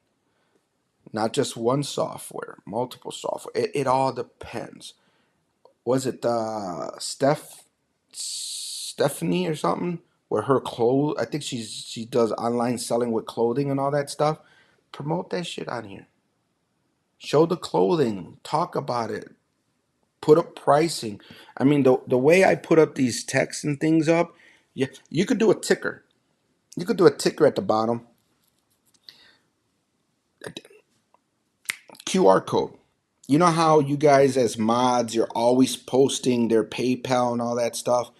Not just one software, multiple software. It all depends. Was it Stephanie or something? Where her clothes, I think she does online selling with clothing and all that stuff. Promote that shit on here. Show the clothing. Talk about it. Put up pricing. I mean, the way I put up these texts and things up, you could do a ticker. You could do a ticker at the bottom. QR code. You know how you guys as mods, you're always posting their PayPal and all that stuff?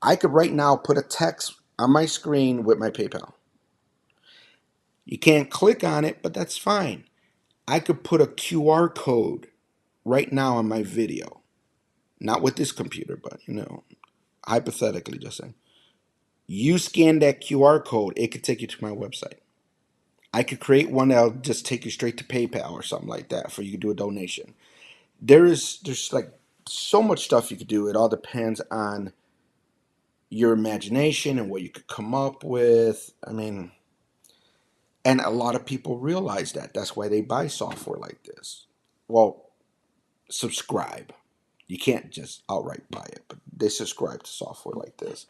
I could right now put a text on my screen with my PayPal. You can't click on it, but that's fine. I could put a QR code right now on my video. Not with this computer, but hypothetically just saying. You scan that QR code, it could take you to my website. I could create one that'll just take you straight to PayPal or something like that for you to do a donation. There's like so much stuff you could do. It all depends on your imagination and what you could come up with. I mean, and a lot of people realize that. That's why they buy software like this. Well, subscribe. You can't just outright buy it, but they subscribe to software like this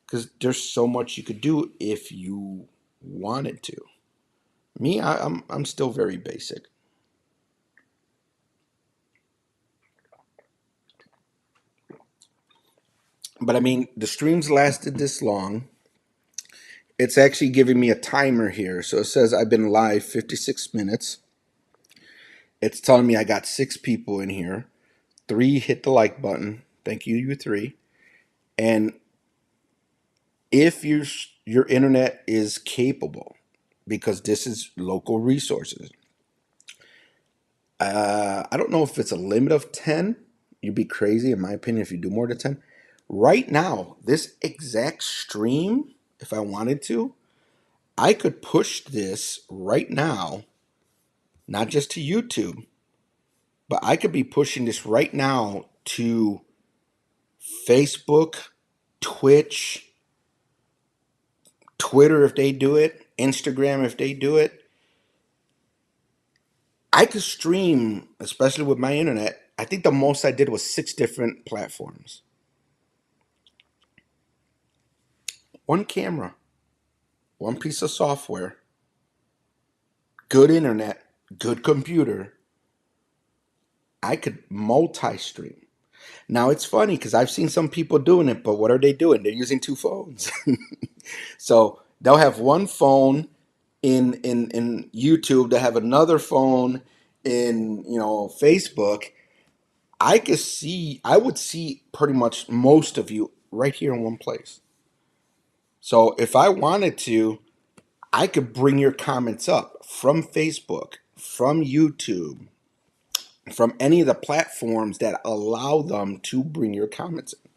because there's so much you could do if you wanted to. Me, I'm still very basic. But I mean, the streams lasted this long. It's actually giving me a timer here. So it says I've been live 56 minutes. It's telling me I got 6 people in here. 3 hit the like button. Thank you, you 3. And if your internet is capable, because this is local resources, I don't know if it's a limit of 10. You'd be crazy, in my opinion, if you do more than 10. Right now, this exact stream, if I wanted to, I could push this right now, not just to YouTube, but I could be pushing this right now to Facebook, Twitch, Twitter if they do it, Instagram if they do it. I could stream, especially with my internet. I think the most I did was 6 different platforms. One camera, one piece of software, good internet, good computer. I could multi-stream. Now it's funny because I've seen some people doing it, but what are they doing? They're using 2 phones. So they'll have one phone in YouTube, they have another phone in Facebook. I would see pretty much most of you right here in one place. So if I wanted to, I could bring your comments up from Facebook, from YouTube, from any of the platforms that allow them to bring your comments in.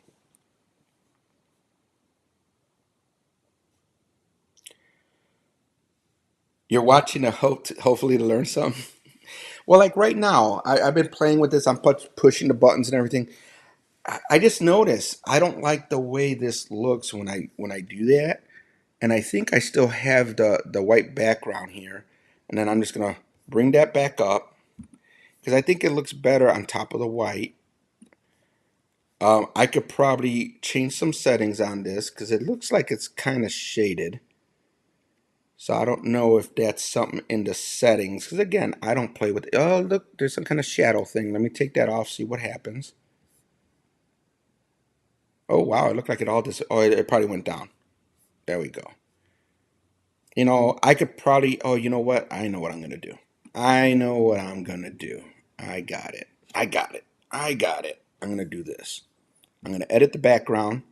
You're watching to hopefully to learn something. Well, like right now, I've been playing with this. I'm pushing the buttons and everything. I just noticed I don't like the way this looks when I do that, and I think I still have the white background here, and then I'm just gonna bring that back up because I think it looks better on top of the white. I could probably change some settings on this because it looks like it's kind of shaded. So I don't know if that's something in the settings. Because again, I don't play with it. Oh, look, there's some kind of shadow thing. Let me take that off, see what happens. Oh, wow, it looked like it all just, oh, it probably went down. There we go. I could probably, oh, you know what? I know what I'm going to do. I know what I'm going to do. I got it. I got it. I got it. I'm going to do this. I'm going to edit the background.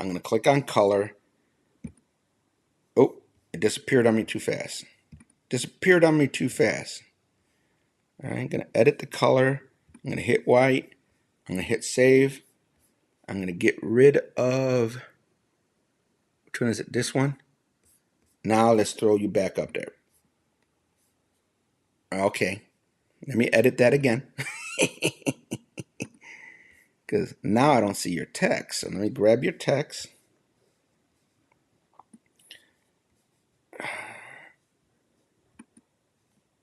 I'm going to click on color. Oh, it disappeared on me too fast. Disappeared on me too fast. All right, I'm going to edit the color. I'm going to hit white. I'm going to hit save. I'm going to get rid of, which one is it? This one? Now let's throw you back up there. Okay, let me edit that again. Because now I don't see your text. So let me grab your text.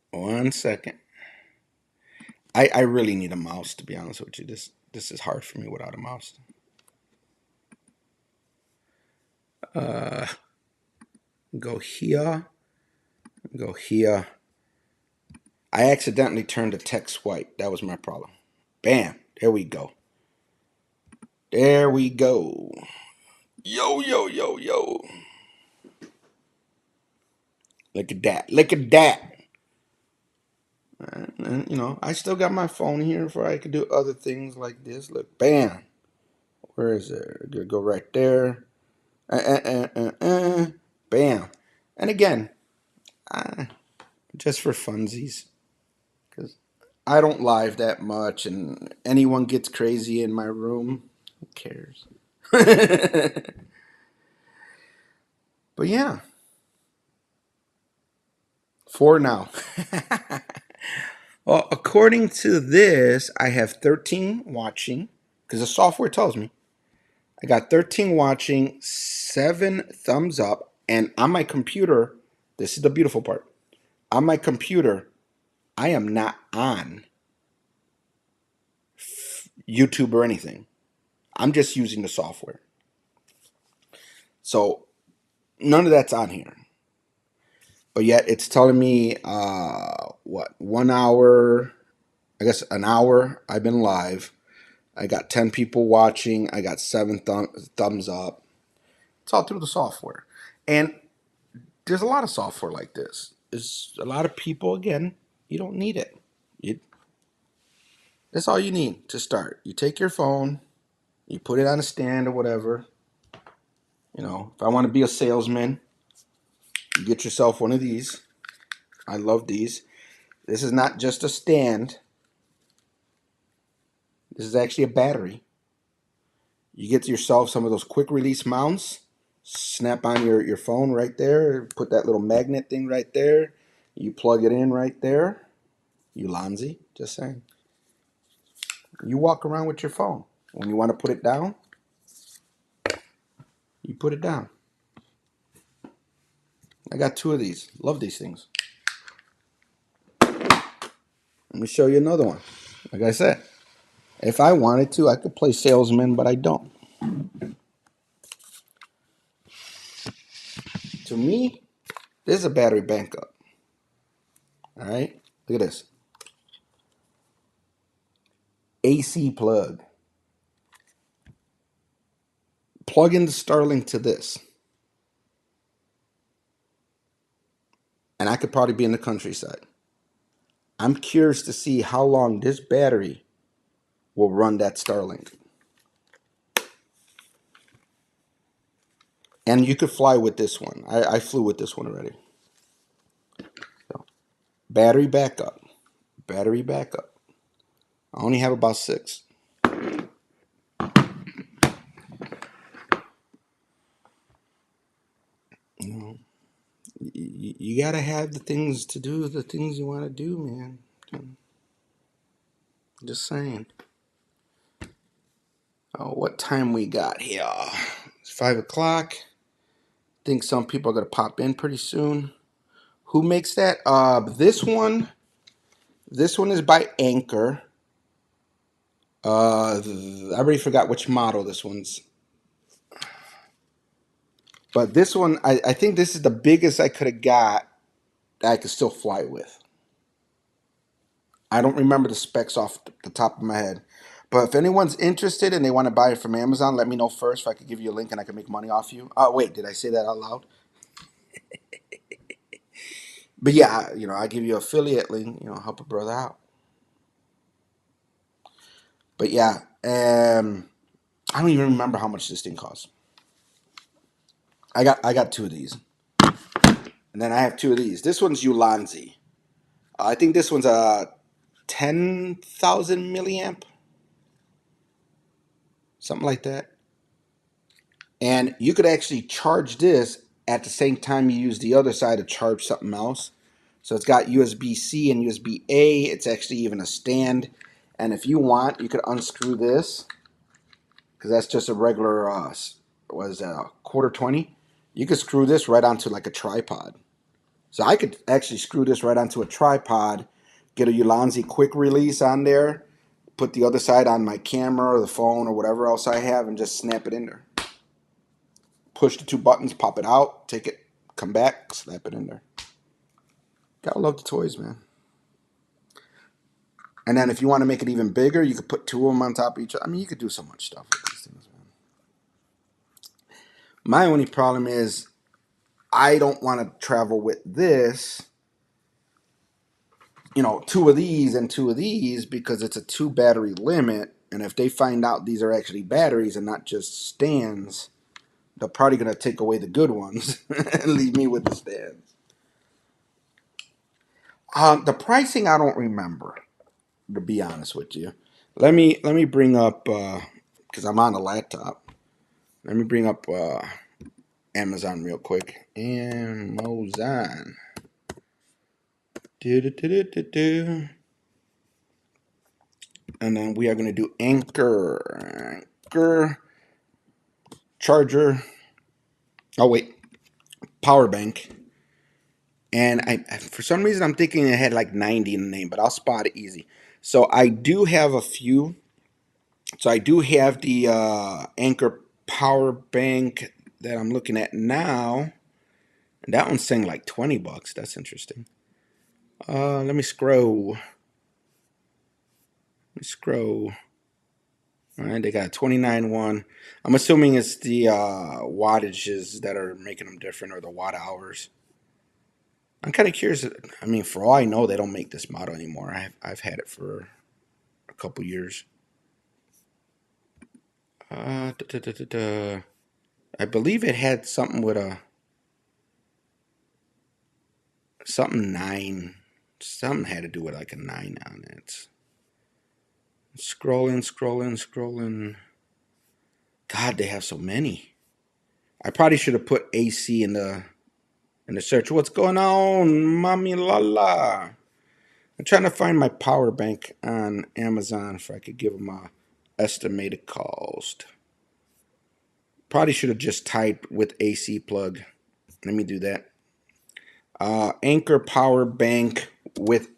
One second. I really need a mouse, to be honest with you. This is hard for me without a mouse. Go here. Go here. I accidentally turned the text white. That was my problem. Bam. There we go. There we go. Yo, yo, yo, yo. Look at that. Look at that. And, you know, I still got my phone here for I could do other things like this. Look, bam. Where is it? Go right there. Bam. And again, just for funsies. Because I don't live that much, and anyone gets crazy in my room, who cares? But yeah, for now. Well, according to this, I have 13 watching, because the software tells me. I got 13 watching, 7 thumbs up, and on my computer, this is the beautiful part. On my computer, I am not on YouTube or anything. I'm just using the software. So none of that's on here. But yet it's telling me, what, 1 hour, I guess an hour I've been live. I got 10 people watching. I got 7 thumbs up. It's all through the software. And there's a lot of software like this. There's a lot of people, again, you don't need it. That's all you need to start. You take your phone, you put it on a stand or whatever. You know, if I want to be a salesman, you get yourself one of these. I love these. This is not just a stand. This is actually a battery. You get yourself some of those quick release mounts. Snap on your phone right there. Put that little magnet thing right there. You plug it in right there. ULANZI, just saying. You walk around with your phone. When you want to put it down, you put it down. I got 2 of these. Love these things. Let me show you another one. Like I said, if I wanted to, I could play salesman, but I don't. To me, this is a battery backup. All right? Look at this. AC plug. Plug in the Starlink to this. And I could probably be in the countryside. I'm curious to see how long this battery will run that Starlink. And you could fly with this one. I flew with this one already. So, battery backup. Battery backup. I only have about 6. You know, you gotta have the things to do the things you want to do, man. Just saying. Oh, what time we got here? It's 5 o'clock. Think some people are gonna pop in pretty soon. Who makes that? This one is by Anchor. I already forgot which model this one's. But this one, I think this is the biggest I could have got that I could still fly with. I don't remember the specs off the top of my head. But if anyone's interested and they want to buy it from Amazon, let me know first if I could give you a link and I can make money off you. Oh, wait, did I say that out loud? But yeah, you know, I give you an affiliate link, you know, help a brother out. But yeah, I don't even remember how much this thing costs. I got 2 of these. And then I have 2 of these. This one's ULANZI. I think this one's a 10,000 milliamp. Something like that. And you could actually charge this at the same time you use the other side to charge something else. So it's got USB-C and USB-A. It's actually even a stand. And if you want, you could unscrew this, because that's just a regular, what is that, a quarter 20? You could screw this right onto like a tripod. So I could actually screw this right onto a tripod, get a ULANZI quick release on there, put the other side on my camera or the phone or whatever else I have, and just snap it in there. Push the 2 buttons, pop it out, take it, come back, snap it in there. Gotta love the toys, man. And then if you want to make it even bigger, you could put 2 of them on top of each other. I mean, you could do so much stuff with these things, man. My only problem is I don't want to travel with this you know, two of these and two of these because it's a 2 battery limit. And if they find out these are actually batteries and not just stands, they're probably going to take away the good ones and leave me with the stands. The pricing I don't remember, to be honest with you. Let me bring up because I'm on the laptop. Let me bring up Amazon real quick. Amazon. Do. And then we are going to do Anchor charger. Oh wait, power bank. And I for some reason I'm thinking it had like 90 in the name, but I'll spot it easy. So I do have a few. So I do have the Anchor power bank that I'm looking at now. And that one's saying like 20 bucks. That's interesting. Let me scroll. All right, they got a 29 one. I'm assuming it's the wattages that are making them different, or the watt hours. I'm kind of curious. I mean, for all I know, they don't make this model anymore. I've had it for a couple years. Da, da, da, da. I believe it had something with a something 9. Something had to do with like a 9 on it. Scrolling. God, they have so many. I probably should have put AC in the search. What's going on, mommy lala? I'm trying to find my power bank on Amazon if I could give them a estimated cost. Probably should have just typed with AC plug. Let me do that. Anchor power bank with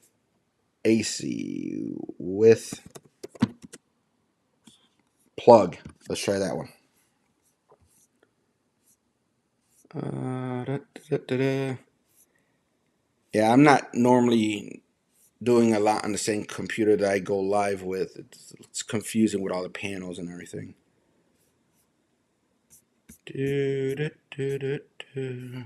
AC with plug. Let's try that one. Da, da, da, da. Yeah, I'm not normally doing a lot on the same computer that I go live with. It's confusing with all the panels and everything. Do, do, do, do, do.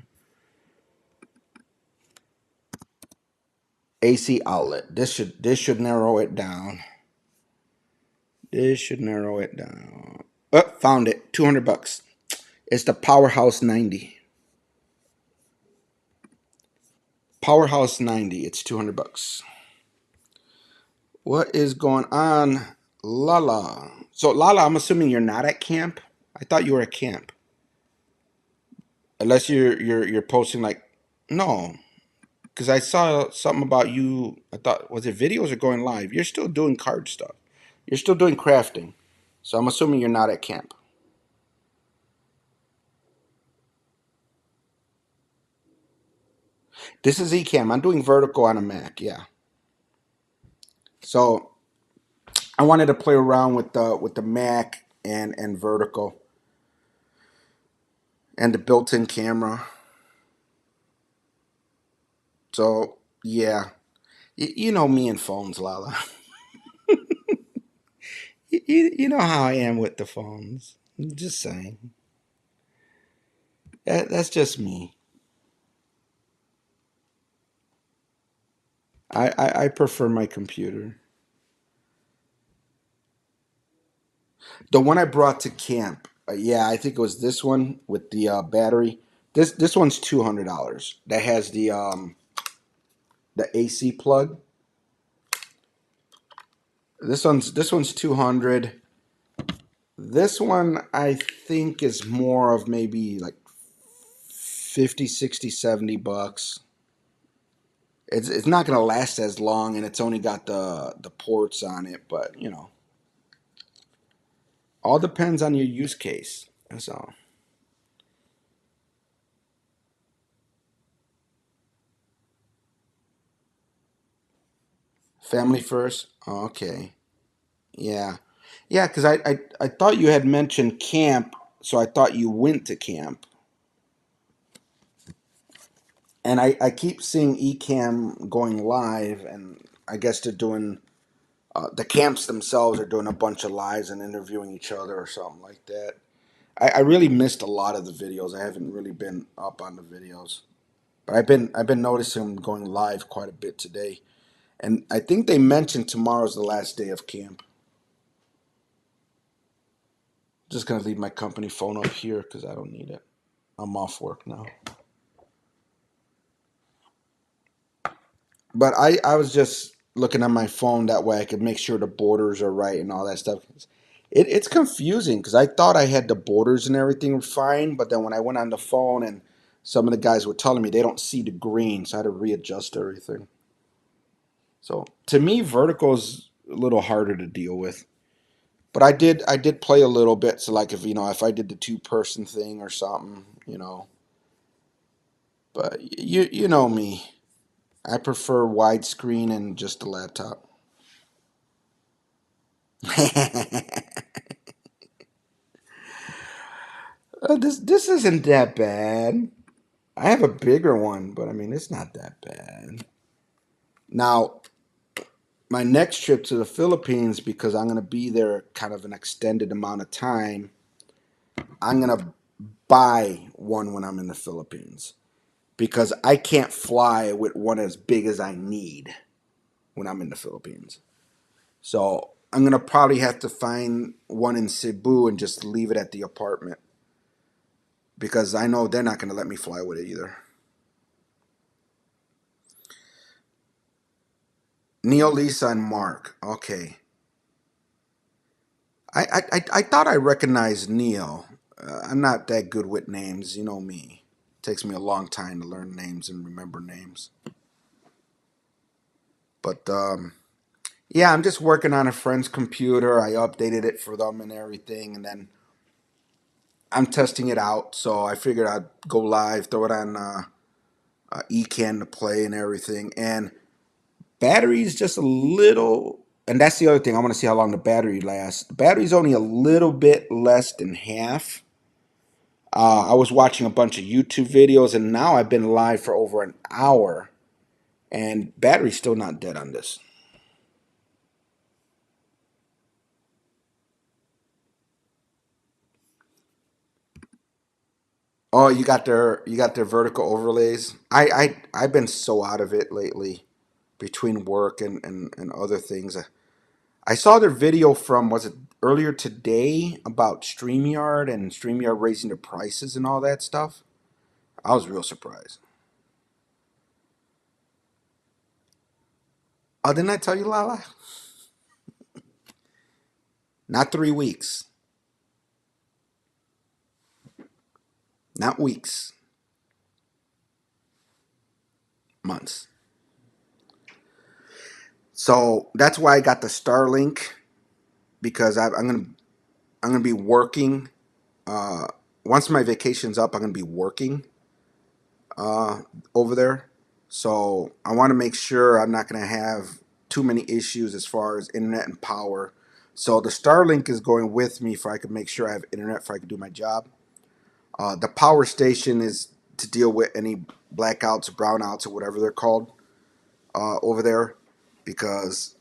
AC outlet. This should narrow it down. This should narrow it down. Oh, found it. 200 bucks. It's the Powerhouse 90. Powerhouse 90. It's 200 bucks. What is going on, Lala? So Lala, I'm assuming you're not at camp. I thought you were at camp. Unless you're posting like, no, because I saw something about you. I thought, was it videos or going live? You're still doing card stuff. You're still doing crafting. So I'm assuming you're not at camp. This is Ecamm. I'm doing vertical on a Mac. Yeah. So I wanted to play around with the Mac and vertical and the built-in camera. So yeah, you know me and phones, Lala. You know how I am with the phones. Just saying. That's just me. I prefer my computer. The one I brought to camp, yeah, I think it was this one with the battery. This one's $200. That has the AC plug. This one's 200. This one I think is more of maybe like 50, 60, 70 bucks. It's not gonna last as long, and it's only got the ports on it, but you know, all depends on your use case. That's all. Family first. Oh, okay. Yeah, yeah. Because I thought you had mentioned camp, so I thought you went to camp, and I keep seeing Ecamm going live, and I guess they're doing the camps themselves are doing a bunch of lives and interviewing each other or something like that. I really missed a lot of the videos. I haven't really been up on the videos, but I've been noticing them going live quite a bit today. And I think they mentioned tomorrow's the last day of camp. Just gonna leave my company phone up here because I don't need it. I'm off work now. But I was just looking at my phone that way I could make sure the borders are right and all that stuff. It's confusing because I thought I had the borders and everything fine, but then when I went on the phone and some of the guys were telling me they don't see the green, so I had to readjust everything. So to me, vertical is a little harder to deal with. But I did play a little bit. So like if I did the 2-person thing or something. But you know me, I prefer widescreen and just a laptop. This isn't that bad. I have a bigger one, but I mean it's not that bad. Now my next trip to the Philippines, because I'm gonna be there kind of an extended amount of time, I'm gonna buy one when I'm in the Philippines because I can't fly with one as big as I need when I'm in the Philippines. So I'm gonna probably have to find one in Cebu and just leave it at the apartment because I know they're not gonna let me fly with it either. Neil, Lisa, and Mark. Okay, I thought I recognized Neil. I'm not that good with names, you know me. It takes me a long time to learn names and remember names. But yeah, I'm just working on a friend's computer. I updated it for them and everything, and then I'm testing it out. So I figured I'd go live, throw it on Ecamm to play and everything. And battery's just a little, and that's the other thing. I want to see how long the battery lasts. The battery's only a little bit less than half. I was watching a bunch of YouTube videos, and now I've been live for over an hour, and battery's still not dead on this. Oh, you got their vertical overlays. I've been so out of it lately between work and other things. I saw their video from, was it earlier today, about StreamYard and StreamYard raising their prices and all that stuff. I was real surprised. Oh, didn't I tell you, Lala? Not 3 weeks, not weeks, months. So that's why I got the Starlink because I'm gonna be working. Uh, Once my vacation's up, I'm gonna be working uh, over there. So I want to make sure I'm not gonna have too many issues as far as internet and power. So the Starlink is going with me for I can make sure I have internet for I can do my job. The power station is to deal with any blackouts, brownouts, or whatever they're called over there, because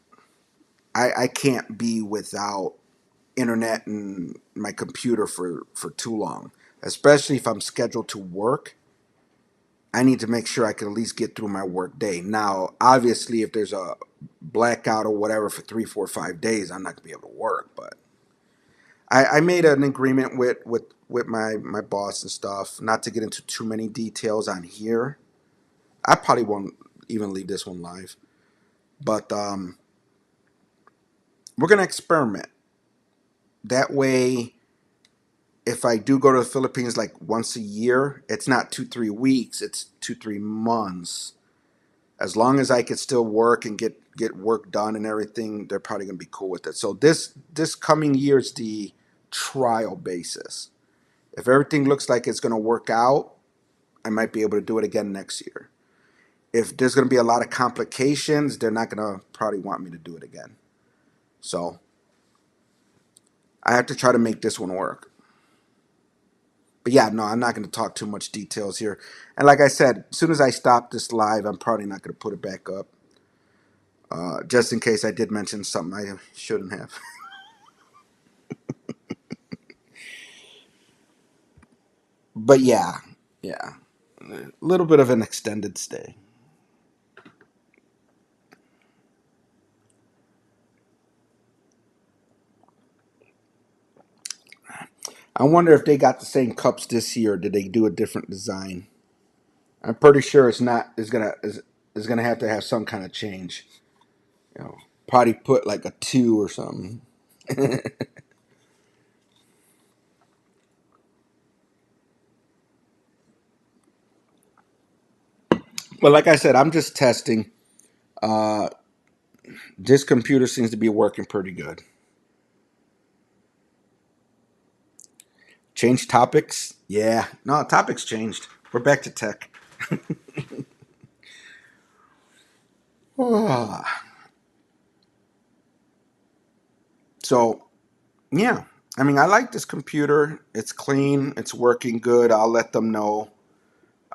I can't be without internet and my computer for too long, especially if I'm scheduled to work. I need to make sure I can at least get through my work day. Now, obviously, if there's a blackout or whatever for 3, 4, 5 days, I'm not gonna be able to work. But I made an agreement with my boss and stuff, not to get into too many details on here. I probably won't even leave this one live, but we're gonna experiment. That way, if I do go to the Philippines like once a year, it's not 2, 3 weeks, it's 2, 3 months. As long as I could still work and get work done and everything, they're probably gonna be cool with it. So this coming year is the trial basis. If everything looks like it's gonna work out, I might be able to do it again next year. If there's gonna be a lot of complications, they're not gonna probably want me to do it again. So I have to try to make this one work. But yeah, no, I'm not going to talk too much details here. And like I said, as soon as I stop this live, I'm probably not going to put it back up, just in case I did mention something I shouldn't have. But yeah, a little bit of an extended stay. I wonder if they got the same cups this year. Or did they do a different design? I'm pretty sure it's not. Is gonna have to have some kind of change. You know, probably put like a 2 or something. But like I said, I'm just testing. Uh, this computer seems to be working pretty good. Change topics? Yeah, no, topics changed. We're back to tech. So yeah, I mean, I like this computer. It's clean. It's working good. I'll let them know.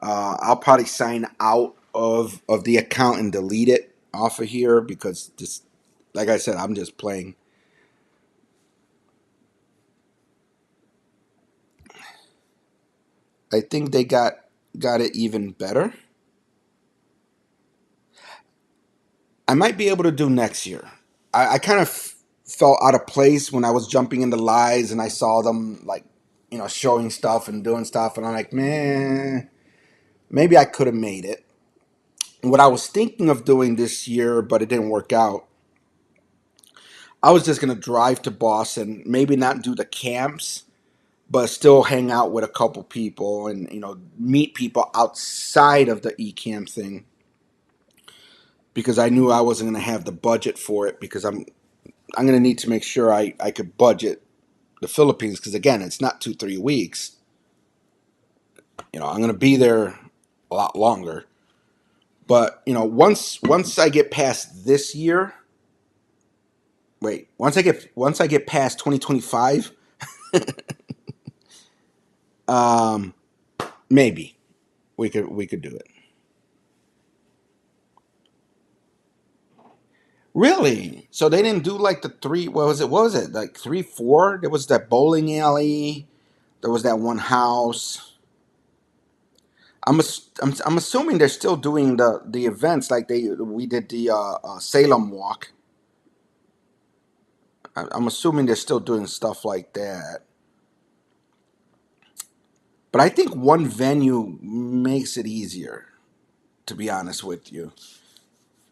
I'll probably sign out of the account and delete it off of here because just like I said, I'm just playing. I think they got it even better. I might be able to do next year. I kind of felt out of place when I was jumping into lives and I saw them like, showing stuff and doing stuff, and I'm like, man, maybe I could have made it. What I was thinking of doing this year, but it didn't work out. I was just gonna drive to Boston, maybe not do the camps, but still hang out with a couple people and meet people outside of the Ecamm thing because I knew I wasn't gonna have the budget for it because I'm gonna need to make sure I could budget the Philippines because again it's not 2-3 weeks. I'm gonna be there a lot longer. But once I get past this year, wait, once I get past 2025, um, maybe we could do it. Really? So they didn't do like the three? What was it? What was it? Like 3, 4? There was that bowling alley. There was that one house. I'm assuming they're still doing the events like we did the Salem walk. I'm assuming they're still doing stuff like that. But I think one venue makes it easier, to be honest with you.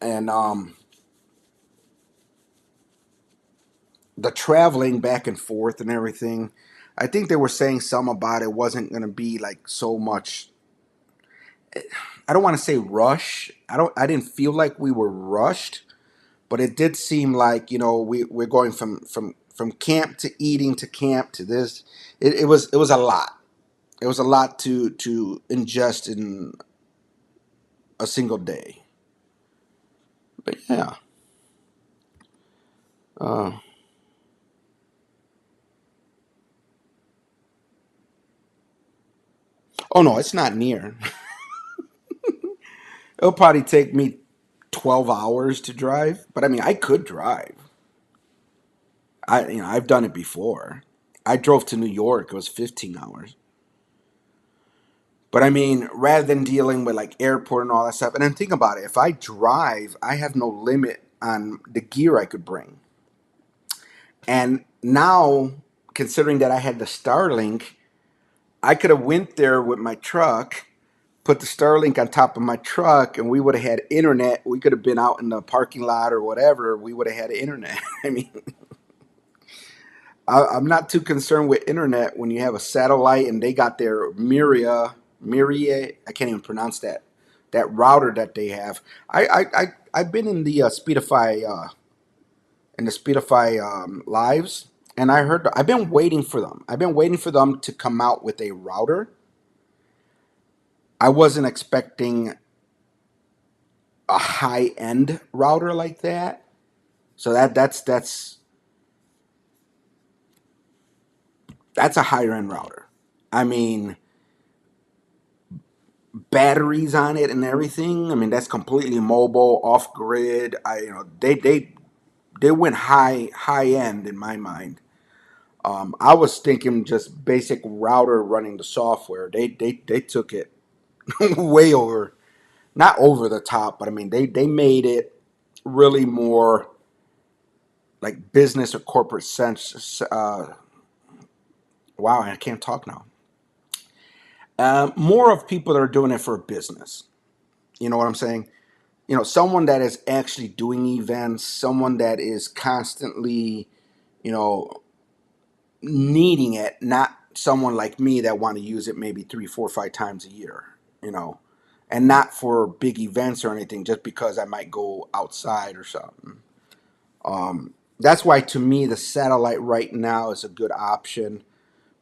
And the traveling back and forth and everything, I think they were saying some about it wasn't going to be like so much. I don't want to say rush. I didn't feel like we were rushed, but it did seem like we're going from camp to eating to camp to this. It was a lot. It was a lot to ingest in a single day. But yeah. Uh, oh no, it's not near. It'll probably take me 12 hours to drive, but I mean, I could drive. I've done it before. I drove to New York. It was 15 hours. But I mean, rather than dealing with like airport and all that stuff, and then think about it. If I drive, I have no limit on the gear I could bring. And now, considering that I had the Starlink, I could have went there with my truck, put the Starlink on top of my truck, and we would have had internet. We could have been out in the parking lot or whatever. We would have had internet. I mean, I'm not too concerned with internet when you have a satellite and they got their Myria. I can't even pronounce that router that they have. I've been in the Speedify lives, and I heard I've been waiting for them. I've been waiting for them to come out with a router. I wasn't expecting a high end router like that. So that's a higher end router. I mean, batteries on it and everything. I mean, that's completely mobile, off grid. They went high end in my mind. I was thinking just basic router running the software. They took it way over, not over the top, but I mean they made it really more like business or corporate sense. wow, I can't talk now. More of people that are doing it for a business. You know what I'm saying? You know, someone that is actually doing events, someone that is constantly, you know, needing it, not someone like me that want to use it maybe 3, 4, 5 times a year, you know, and not for big events or anything, just because I might go outside or something. That's why to me the satellite right now is a good option,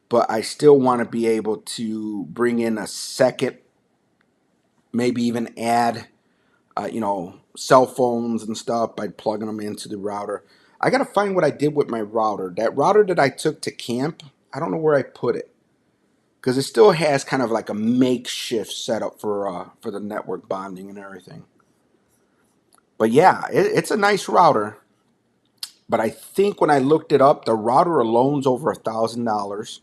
but I still want to be able to bring in a second, maybe even add, cell phones and stuff by plugging them into the router. I got to find what I did with my router. That router that I took to camp, I don't know where I put it, because it still has kind of like a makeshift setup for the network bonding and everything. But yeah, it's a nice router. But I think when I looked it up, the router alone's over $1,000,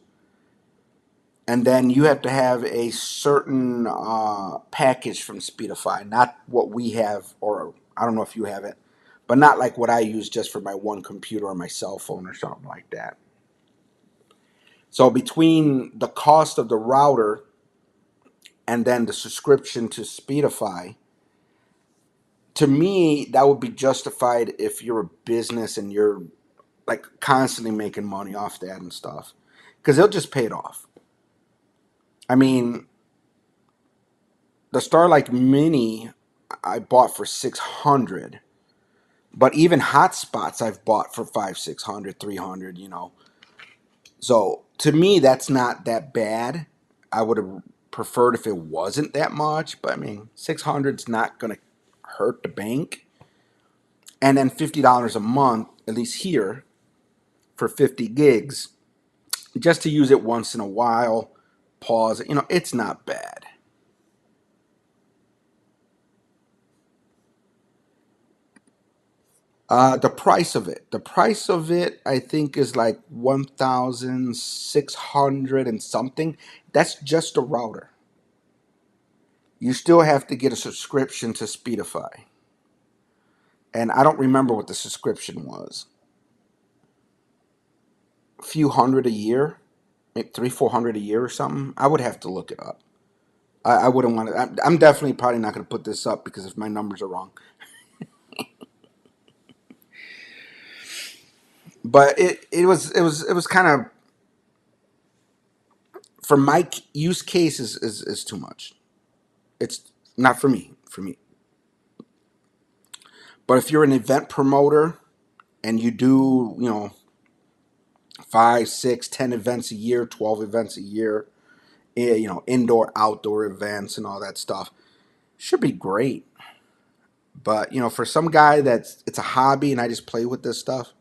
and then you have to have a certain package from Speedify, not what we have, or I don't know if you have it, but not like what I use just for my one computer or my cell phone or something like that. So between the cost of the router and then the subscription to Speedify, to me, that would be justified if you're a business and you're like constantly making money off that and stuff, because they'll just pay it off. I mean, the Starlight Mini I bought for 600, but even hotspots I've bought for 5, 600, 300. You know, so to me that's not that bad. I would have preferred if it wasn't that much, but I mean, 600's not gonna hurt the bank. And then $50 a month, at least here, for 50 gigs, just to use it once in a while, pause it. You know, it's not bad. The price of it, I think, is like 1,600 and something. That's just a router. You still have to get a subscription to Speedify, and I don't remember what the subscription was. A few hundred a year, maybe 3, 400 a year or something. I would have to look it up. I wouldn't want to. I'm definitely probably not going to put this up because if my numbers are wrong. But it was kind of, for my use case, is too much. It's not for me. For me. But if you're an event promoter and you do, 5, 6, 10 events a year, 12 events a year, indoor, outdoor events and all that stuff, should be great. But for some guy it's a hobby and I just play with this stuff,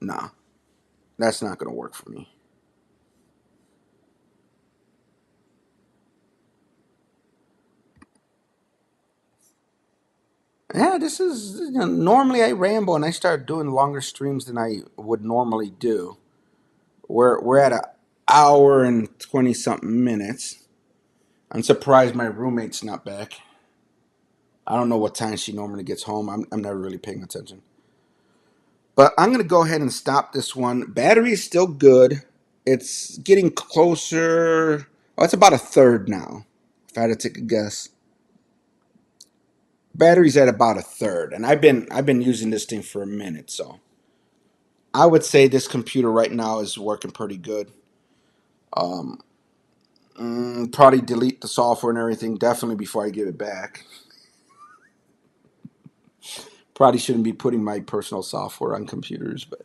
nah, that's not gonna work for me. Yeah, this is, normally I ramble and I start doing longer streams than I would normally do. We're at an hour and 20 something minutes. I'm surprised my roommate's not back. I don't know what time she normally gets home. I'm never really paying attention. But I'm going to go ahead and stop this one. Battery is still good. It's getting closer. Oh, it's about a third now, if I had to take a guess. Battery's at about a third, and I've been using this thing for a minute, so I would say this computer right now is working pretty good. Um, Probably delete the software and everything definitely before I give it back. Probably shouldn't be putting my personal software on computers, but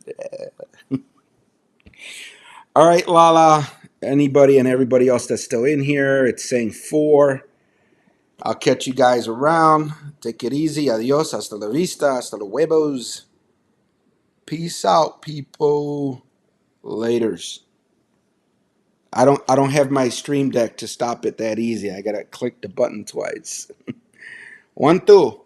all right, Lala. Anybody and everybody else that's still in here, it's saying 4. I'll catch you guys around. Take it easy. Adios. Hasta la vista. Hasta los huevos. Peace out, people. Laters. I don't have my stream deck to stop it that easy. I gotta click the button twice. 1, 2.